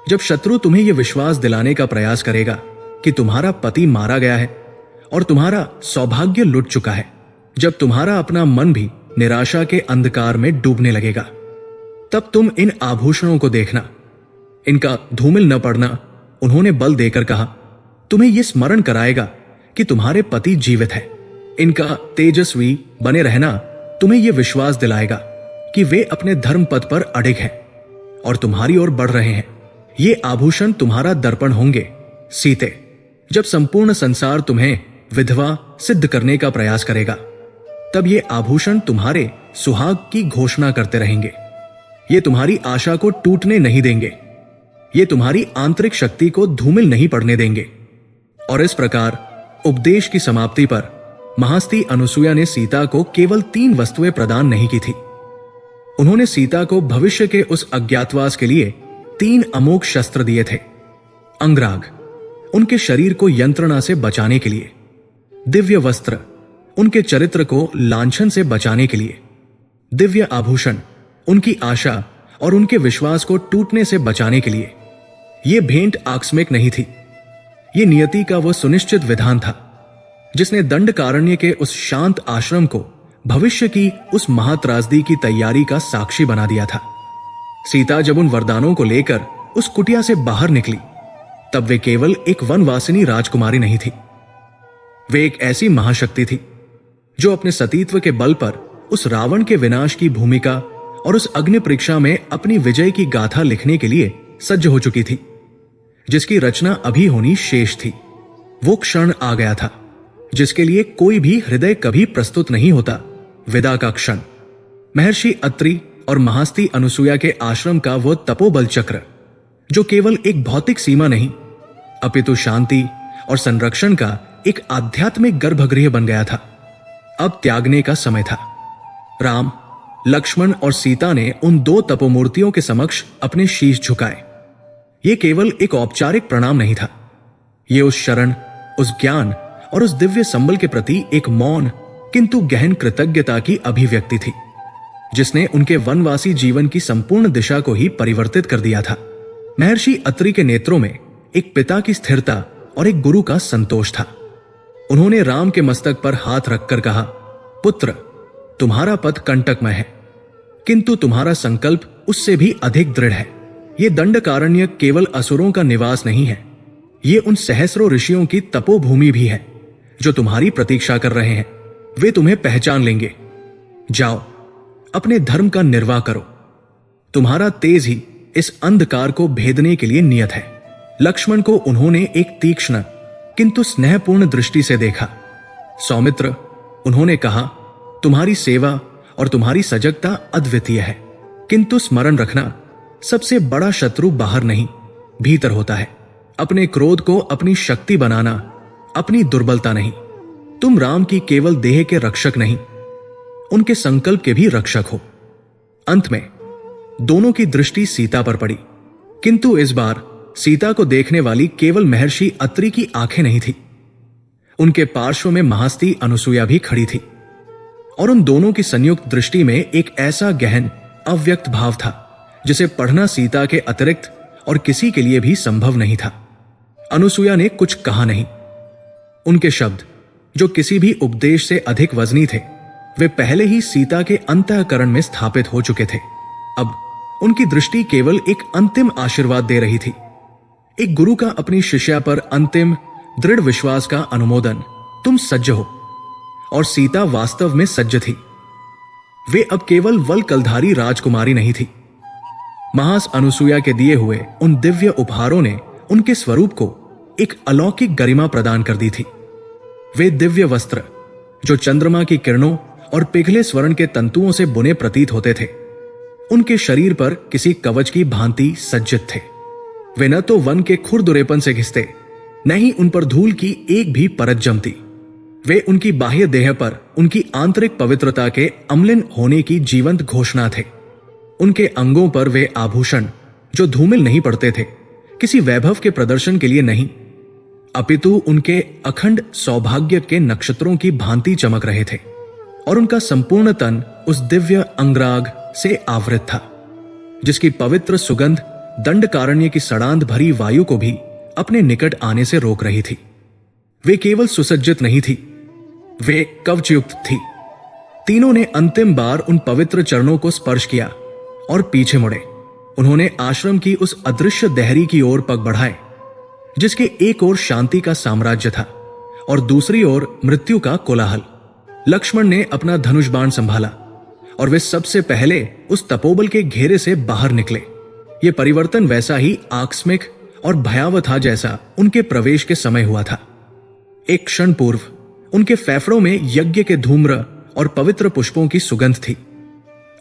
जब शत्रु तुम्हें यह विश्वास दिलाने का प्रयास करेगा कि तुम्हारा पति मारा गया है और तुम्हारा सौभाग्य लुट चुका है, जब तुम्हारा अपना मन भी निराशा के अंधकार में डूबने लगेगा, तब तुम इन आभूषणों को देखना, इनका धूमिल न पड़ना। उन्होंने बल देकर कहा, तुम्हें यह स्मरण कराएगा कि तुम्हारे पति जीवित है। इनका तेजस्वी बने रहना तुम्हें यह विश्वास दिलाएगा कि वे अपने धर्म पथ पर अडिग हैं और तुम्हारी ओर बढ़ रहे हैं। ये आभूषण तुम्हारा दर्पण होंगे सीते। जब संपूर्ण संसार तुम्हें विधवा सिद्ध करने का प्रयास करेगा, तब ये आभूषण तुम्हारे सुहाग की घोषणा करते रहेंगे। ये तुम्हारी आशा को टूटने नहीं देंगे, ये तुम्हारी आंतरिक शक्ति को धूमिल नहीं पड़ने देंगे। और इस प्रकार उपदेश की समाप्ति पर महास्ती अनुसूया ने सीता को केवल 3 वस्तुएं प्रदान नहीं की थी, उन्होंने सीता को भविष्य के उस अज्ञातवास के लिए 3 अमोघ शस्त्र दिए थे। अंगराग, उनके शरीर को यंत्रणा से बचाने के लिए, दिव्य वस्त्र, उनके चरित्र को लांछन से बचाने के लिए, दिव्य आभूषण, उनकी आशा और उनके विश्वास को टूटने से बचाने के लिए। यह भेंट आकस्मिक नहीं थी, यह नियति का वह सुनिश्चित विधान था जिसने दंडकारण्य के उस शांत आश्रम को भविष्य की उस महात्रासदी की तैयारी का साक्षी बना दिया था। सीता जब उन वरदानों को लेकर उस कुटिया से बाहर निकली, तब वे केवल एक वनवासिनी राजकुमारी नहीं थी, वे एक ऐसी महाशक्ति थी जो अपने सतीत्व के बल पर उस रावण के विनाश की भूमिका और उस अग्नि परीक्षा में अपनी विजय की गाथा लिखने के लिए सज्ज हो चुकी थी, जिसकी रचना अभी होनी शेष थी। वो क्षण आ गया था जिसके लिए कोई भी हृदय कभी प्रस्तुत नहीं होता, विदा का क्षण। महर्षि अत्रि और महास्ती अनुसूया के आश्रम का वो तपोबल चक्र, जो केवल एक भौतिक सीमा नहीं अपितु शांति और संरक्षण का एक आध्यात्मिक गर्भगृह बन गया था, अब त्यागने का समय था। राम, लक्ष्मण और सीता ने उन 2 तपोमूर्तियों के समक्ष अपने शीश झुकाए। यह केवल एक औपचारिक प्रणाम नहीं था, यह उस शरण, उस ज्ञान और उस दिव्य संबल के प्रति एक मौन किंतु गहन कृतज्ञता की अभिव्यक्ति थी, जिसने उनके वनवासी जीवन की संपूर्ण दिशा को ही परिवर्तित कर दिया था। महर्षि अत्रि के नेत्रों में एक पिता की स्थिरता और एक गुरु का संतोष था। उन्होंने राम के मस्तक पर हाथ रखकर कहा, पुत्र, तुम्हारा पथ कंटकमय है, किंतु तुम्हारा संकल्प उससे भी अधिक दृढ़ है। यह दंडकारण्य केवल असुरों का निवास नहीं है, यह उन सहस्रों ऋषियों की तपोभूमि भी है जो तुम्हारी प्रतीक्षा कर रहे हैं। वे तुम्हें पहचान लेंगे। जाओ, अपने धर्म का निर्वाह करो, तुम्हारा तेज ही इस अंधकार को भेदने के लिए नियत है। लक्ष्मण को उन्होंने एक तीक्ष्ण किंतु स्नेहपूर्ण दृष्टि से देखा। सौमित्र, उन्होंने कहा, तुम्हारी सेवा और तुम्हारी सजगता अद्वितीय है, किंतु स्मरण रखना, सबसे बड़ा शत्रु बाहर नहीं भीतर होता है। अपने क्रोध को अपनी शक्ति बनाना, अपनी दुर्बलता नहीं। तुम राम की केवल देह के रक्षक नहीं, उनके संकल्प के भी रक्षक हो। अंत में दोनों की दृष्टि सीता पर पड़ी, किंतु इस बार सीता को देखने वाली केवल महर्षि अत्रि की आंखें नहीं थी। उनके पार्श्व में महास्ती अनुसुईया भी खड़ी थी, और उन दोनों की संयुक्त दृष्टि में एक ऐसा गहन अव्यक्त भाव था जिसे पढ़ना सीता के अतिरिक्त और किसी के लिए भी संभव नहीं था। अनुसुईया ने कुछ कहा नहीं। उनके शब्द, जो किसी भी उपदेश से अधिक वजनी थे, वे पहले ही सीता के अंतःकरण में स्थापित हो चुके थे। अब उनकी दृष्टि केवल एक अंतिम आशीर्वाद दे रही थी, एक गुरु का अपनी शिष्या पर अंतिम दृढ़ विश्वास का अनुमोदन, तुम सज्ज हो। और सीता वास्तव में सज्ज थी। वे अब केवल वलकलधारी राजकुमारी नहीं थी। महास अनुसुईया के दिए हुए उन दिव्य उपहारों ने उनके स्वरूप को एक अलौकिक गरिमा प्रदान कर दी थी। वे दिव्य वस्त्र, जो चंद्रमा की किरणों और पिघले स्वर्ण के तंतुओं से बुने प्रतीत होते थे, उनके शरीर पर किसी कवच की भांति सज्जित थे। वे न तो वन के खुरदुरेपन से घिसते, न ही उन पर धूल की एक भी परत जमती। वे उनकी बाह्य देह पर उनकी आंतरिक पवित्रता के अम्लिन होने की जीवंत घोषणा थे। उनके अंगों पर वे आभूषण, जो धूमिल नहीं पड़ते थे, किसी वैभव के प्रदर्शन के लिए नहीं, अपितु उनके अखंड सौभाग्य के नक्षत्रों की भांति चमक रहे थे। और उनका संपूर्ण तन उस दिव्य अंगराग से आवृत था, जिसकी पवित्र सुगंध दंडकारण्य की सड़ांध भरी वायु को भी अपने निकट आने से रोक रही थी। वे केवल सुसज्जित नहीं थी, वे कवचयुक्त थी। तीनों ने अंतिम बार उन पवित्र चरणों को स्पर्श किया और पीछे मुड़े। उन्होंने आश्रम की उस अदृश्य देहरी की ओर पग बढ़ाए, जिसके एक ओर शांति का साम्राज्य था और दूसरी ओर मृत्यु का कोलाहल। लक्ष्मण ने अपना धनुष बाण संभाला और वे सबसे पहले उस तपोबल के घेरे से बाहर निकले। यह परिवर्तन वैसा ही आकस्मिक और भयावह था जैसा उनके प्रवेश के समय हुआ था। एक क्षण पूर्व उनके फेफड़ों में यज्ञ के धूम्र और पवित्र पुष्पों की सुगंध थी।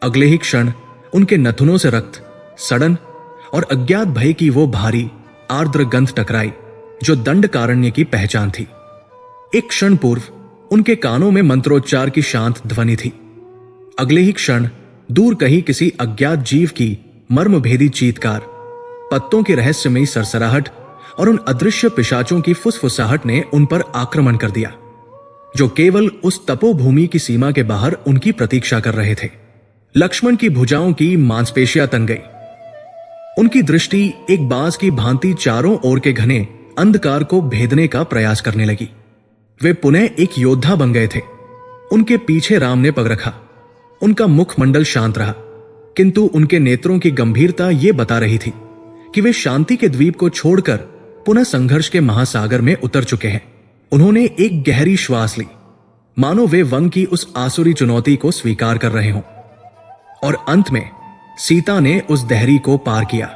अगले ही क्षण उनके नथुनों से रक्त, सड़न और अज्ञात भय की वो भारी आर्द्र गंध टकराई, जो दंडकारण्य की पहचान थी। एक क्षण पूर्व उनके कानों में मंत्रोच्चार की शांत ध्वनि थी। अगले ही क्षण दूर कहीं किसी अज्ञात जीव की मर्मभेदी चीत्कार, पत्तों की रहस्यमयी सरसराहट और उन अदृश्य पिशाचों की फुसफुसाहट ने उन पर आक्रमण कर दिया, जो केवल उस तपोभूमि की सीमा के बाहर उनकी प्रतीक्षा कर रहे थे। लक्ष्मण की भुजाओं की मांसपेशियां तन गई। उनकी दृष्टि एक बाज की भांति चारों ओर के घने अंधकार को भेदने का प्रयास करने लगी। वे पुनः एक योद्धा बन गए थे। उनके पीछे राम ने पग रखा। उनका मुखमंडल शांत रहा, किंतु उनके नेत्रों की गंभीरता ये बता रही थी कि वे शांति के द्वीप को छोड़कर पुनः संघर्ष के महासागर में उतर चुके हैं। उन्होंने एक गहरी श्वास ली, मानो वे वन की उस आसुरी चुनौती को स्वीकार कर रहे हों। और अंत में सीता ने उस देहरी को पार किया।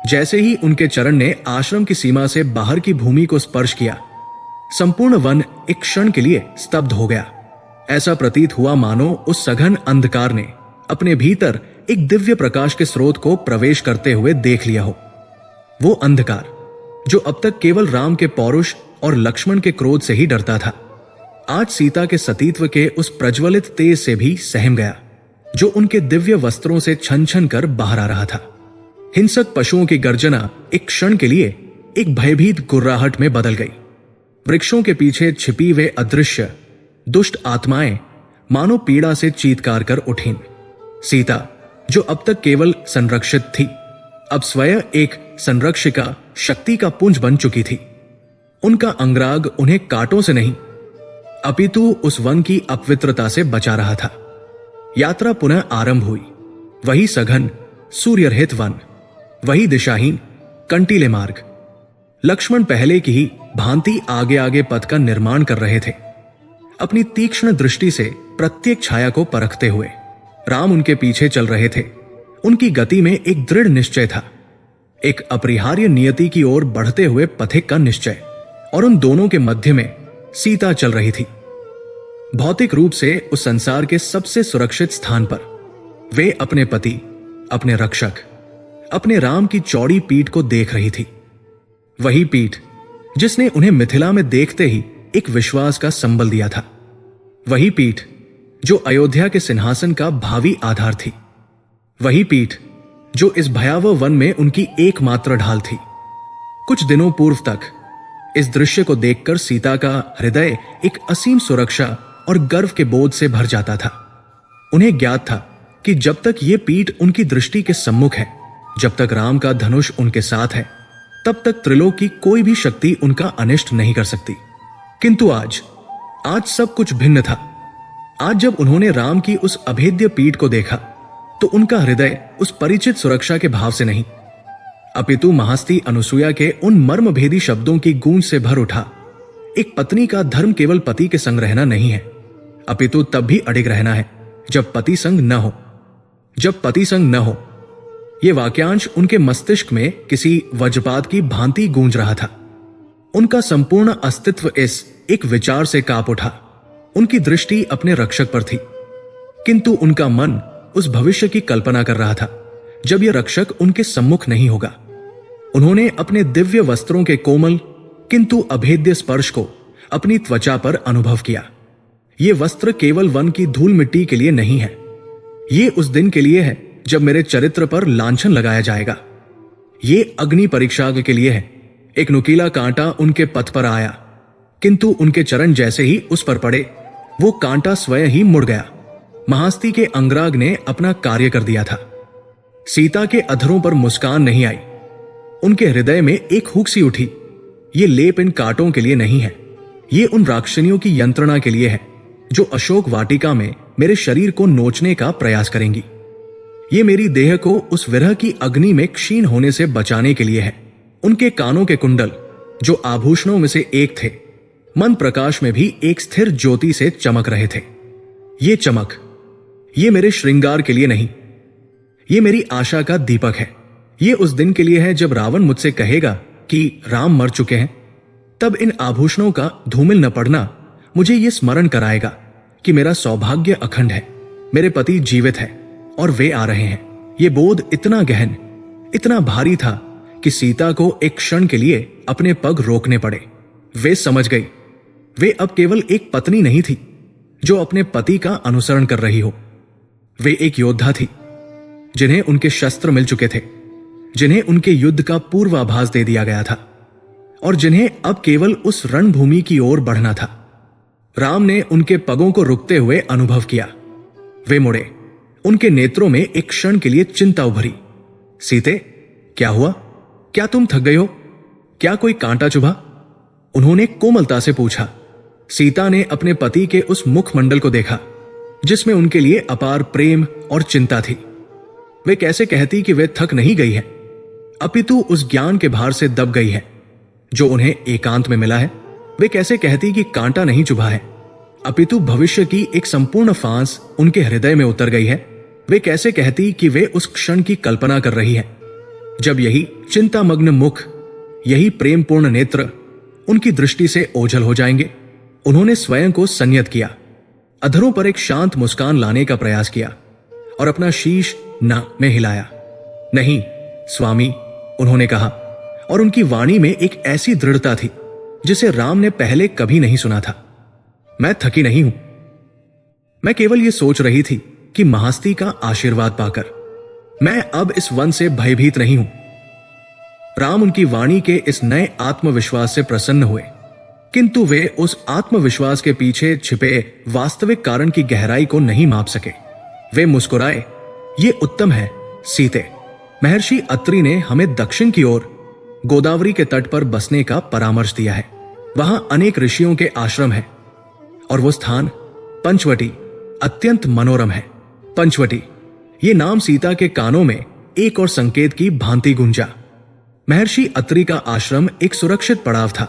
जैसे ही उनके चरण ने आश्रम की सीमा से बाहर की भूमि को स्पर्श किया, संपूर्ण वन एक क्षण के लिए स्तब्ध हो गया। ऐसा प्रतीत हुआ मानो उस सघन अंधकार ने अपने भीतर एक दिव्य प्रकाश के स्रोत को प्रवेश करते हुए देख लिया हो। वो अंधकार जो अब तक केवल राम के पौरुष और लक्ष्मण के क्रोध से ही डरता था, आज सीता के सतीत्व के उस प्रज्वलित तेज से भी सहम गया, जो उनके दिव्य वस्त्रों से छन छन कर बाहर आ रहा था। हिंसक पशुओं की गर्जना एक क्षण के लिए एक भयभीत गुर्राहट में बदल गई। वृक्षों के पीछे छिपी वे अदृश्य दुष्ट आत्माएं मानो पीड़ा से चीत्कार कर उठीं। सीता, जो अब तक केवल संरक्षित थी, अब स्वयं एक संरक्षिका शक्ति का पुंज बन चुकी थी। उनका अंगराग उन्हें कांटों से नहीं, अपितु उस वन की अपवित्रता से बचा रहा था। यात्रा पुनः आरंभ हुई। वही सघन सूर्यरहित वन, वही दिशाहीन कंटीले मार्ग। लक्ष्मण पहले की ही भांति आगे आगे पथ का निर्माण कर रहे थे, अपनी तीक्ष्ण दृष्टि से प्रत्येक छाया को परखते हुए। राम उनके पीछे चल रहे थे। उनकी गति में एक दृढ़ निश्चय था, एक अपरिहार्य नियति की ओर बढ़ते हुए पथिक का निश्चय। और उन दोनों के मध्य में सीता चल रही थी। भौतिक रूप से उस संसार के सबसे सुरक्षित स्थान पर वे अपने पति, अपने रक्षक, अपने राम की चौड़ी पीठ को देख रही थी। वही पीठ जिसने उन्हें मिथिला में देखते ही एक विश्वास का संबल दिया था। वही पीठ जो अयोध्या के सिंहासन का भावी आधार थी। वही पीठ जो इस भयावह वन में उनकी एकमात्र ढाल थी। कुछ दिनों पूर्व तक इस दृश्य को देखकर सीता का हृदय एक असीम सुरक्षा और गर्व के बोझ से भर जाता था। उन्हें ज्ञात था कि जब तक ये पीठ उनकी दृष्टि के सम्मुख है, जब तक राम का धनुष उनके साथ है, तब तक त्रिलोक की कोई भी शक्ति उनका अनिष्ट नहीं कर सकती। किंतु आज सब कुछ भिन्न था। आज जब उन्होंने राम की उस अभेद्य पीठ को देखा तो उनका हृदय उस परिचित सुरक्षा के भाव से नहीं, अपितु महास्ती अनुसुया के उन मर्मभेदी शब्दों की गूंज से भर उठा। एक पत्नी का धर्म केवल पति के संग रहना नहीं है, अपितु तब भी अडिग रहना है जब पति संग न हो। जब पति संग न हो, यह वाक्यांश उनके मस्तिष्क में किसी वज्रपात की भांति गूंज रहा था। उनका संपूर्ण अस्तित्व इस एक विचार से कांप उठा। उनकी दृष्टि अपने रक्षक पर थी, किंतु उनका मन उस भविष्य की कल्पना कर रहा था जब यह रक्षक उनके सम्मुख नहीं होगा। उन्होंने अपने दिव्य वस्त्रों के कोमल किंतु अभेद्य स्पर्श को अपनी त्वचा पर अनुभव किया। ये वस्त्र केवल वन की धूल मिट्टी के लिए नहीं है, ये उस दिन के लिए है जब मेरे चरित्र पर लांछन लगाया जाएगा। ये अग्नि परीक्षा के लिए है। एक नुकीला कांटा उनके पथ पर आया, किंतु उनके चरण जैसे ही उस पर पड़े, वो कांटा स्वयं ही मुड़ गया। महास्ती के अंगराग ने अपना कार्य कर दिया था। सीता के अधरों पर मुस्कान नहीं आई, उनके हृदय में एक हुक सी उठी। ये लेप इन कांटों के लिए नहीं है, ये उन राक्षसनियों की यंत्रणा के लिए है जो अशोक वाटिका में मेरे शरीर को नोचने का प्रयास करेंगी। ये मेरी देह को उस विरह की अग्नि में क्षीण होने से बचाने के लिए है। उनके कानों के कुंडल जो आभूषणों में से एक थे, मन प्रकाश में भी एक स्थिर ज्योति से चमक रहे थे। ये चमक, ये मेरे श्रृंगार के लिए नहीं, ये मेरी आशा का दीपक है। ये उस दिन के लिए है जब रावण मुझसे कहेगा कि राम मर चुके हैं। तब इन आभूषणों का धूमिल न पड़ना मुझे ये स्मरण कराएगा कि मेरा सौभाग्य अखंड है, मेरे पति जीवित है और वे आ रहे हैं। ये बोध इतना गहन, इतना भारी था कि सीता को एक क्षण के लिए अपने पग रोकने पड़े। वे समझ गई, वे अब केवल एक पत्नी नहीं थी जो अपने पति का अनुसरण कर रही हो। वे एक योद्धा थी जिन्हें उनके शस्त्र मिल चुके थे, जिन्हें उनके युद्ध का पूर्वाभास दे दिया गया था और जिन्हें अब केवल उस रणभूमि की ओर बढ़ना था। राम ने उनके पगों को रुकते हुए अनुभव किया। वे मुड़े, उनके नेत्रों में एक क्षण के लिए चिंता उभरी। सीते, क्या हुआ? क्या तुम थक गई हो? क्या कोई कांटा चुभा? उन्होंने कोमलता से पूछा। सीता ने अपने पति के उस मुखमंडल को देखा जिसमें उनके लिए अपार प्रेम और चिंता थी। वे कैसे कहती कि वे थक नहीं गई है, अपितु उस ज्ञान के भार से दब गई है जो उन्हें एकांत में मिला है। वे कैसे कहती कि कांटा नहीं चुभा है, अपितु भविष्य की एक संपूर्ण फांस उनके हृदय में उतर गई है। वे कैसे कहती कि वे उस क्षण की कल्पना कर रही है जब यही चिंतामग्न मुख, यही प्रेमपूर्ण नेत्र उनकी दृष्टि से ओझल हो जाएंगे। उन्होंने स्वयं को संयत किया, अधरों पर एक शांत मुस्कान लाने का प्रयास किया और अपना शीश ना में हिलाया। नहीं स्वामी, उन्होंने कहा, और उनकी वाणी में एक ऐसी दृढ़ता थी जिसे राम ने पहले कभी नहीं सुना था। मैं थकी नहीं हूं, मैं केवल यह सोच रही थी कि महास्ती का आशीर्वाद पाकर मैं अब इस वन से भयभीत नहीं हूं। राम उनकी वाणी के इस नए आत्मविश्वास से प्रसन्न हुए, किंतु वे उस आत्मविश्वास के पीछे छिपे वास्तविक कारण की गहराई को नहीं माप सके। वे मुस्कुराए। ये उत्तम है सीते, महर्षि अत्रि ने हमें दक्षिण की ओर गोदावरी के तट पर बसने का परामर्श दिया है। वहां अनेक ऋषियों के आश्रम है और वो स्थान पंचवटी अत्यंत मनोरम है। पंचवटी, ये नाम सीता के कानों में एक और संकेत की भांति गूंजा। महर्षि अत्रि का आश्रम एक सुरक्षित पड़ाव था,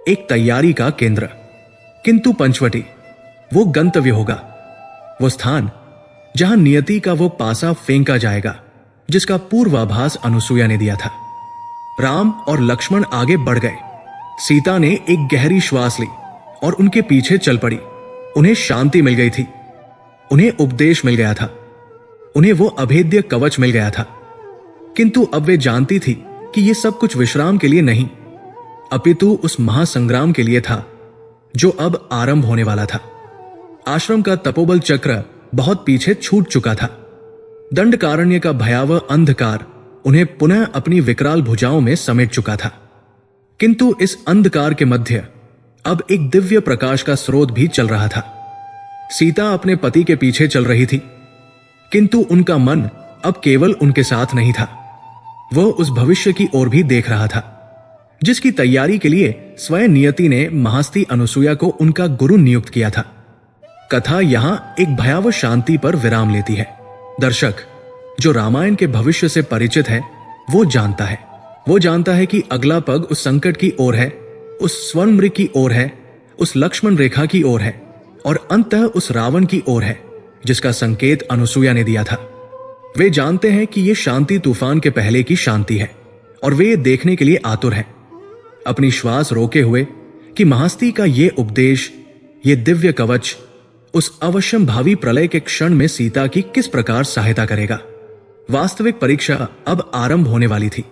एक तैयारी का केंद्र, किंतु पंचवटी वो गंतव्य होगा, वो स्थान जहां नियति का वो पासा फेंका जाएगा जिसका पूर्वाभास अनुसुया ने दिया था। राम और लक्ष्मण आगे बढ़ गए। सीता ने एक गहरी श्वास ली और उनके पीछे चल पड़ी। उन्हें शांति मिल गई थी, उन्हें उपदेश मिल गया था, उन्हें वो अभेद्य कवच मिल गया था। किंतु अब वे जानती थी कि यह सब कुछ विश्राम के लिए नहीं, अपितु उस महासंग्राम के लिए था जो अब आरंभ होने वाला था। आश्रम का तपोबल चक्र बहुत पीछे छूट चुका था। दंडकारण्य का भयावह अंधकार उन्हें पुनः अपनी विकराल भुजाओं में समेट चुका था। किंतु इस अंधकार के मध्य अब एक दिव्य प्रकाश का स्रोत भी चल रहा था। सीता अपने पति के पीछे चल रही थी, किंतु उनका मन अब केवल उनके साथ नहीं था। वह उस भविष्य की ओर भी देख रहा था जिसकी तैयारी के लिए स्वयं नियति ने महास्ती अनुसुईया को उनका गुरु नियुक्त किया था। कथा यहां एक भयावह शांति पर विराम लेती है। दर्शक जो रामायण के भविष्य से परिचित है वो जानता है कि अगला पग उस संकट की ओर है, उस स्वर्णमृग की ओर है, उस लक्ष्मण रेखा की ओर है और अंततः उस रावण की ओर है जिसका संकेत अनुसुईया ने दिया था। वे जानते हैं कि यह शांति तूफान के पहले की शांति है और वे देखने के लिए आतुर हैं, अपनी श्वास रोके हुए कि महास्ती का यह उपदेश, यह दिव्य कवच उस अवश्यम भावी प्रलय के क्षण में सीता की किस प्रकार सहायता करेगा। वास्तविक परीक्षा अब आरंभ होने वाली थी।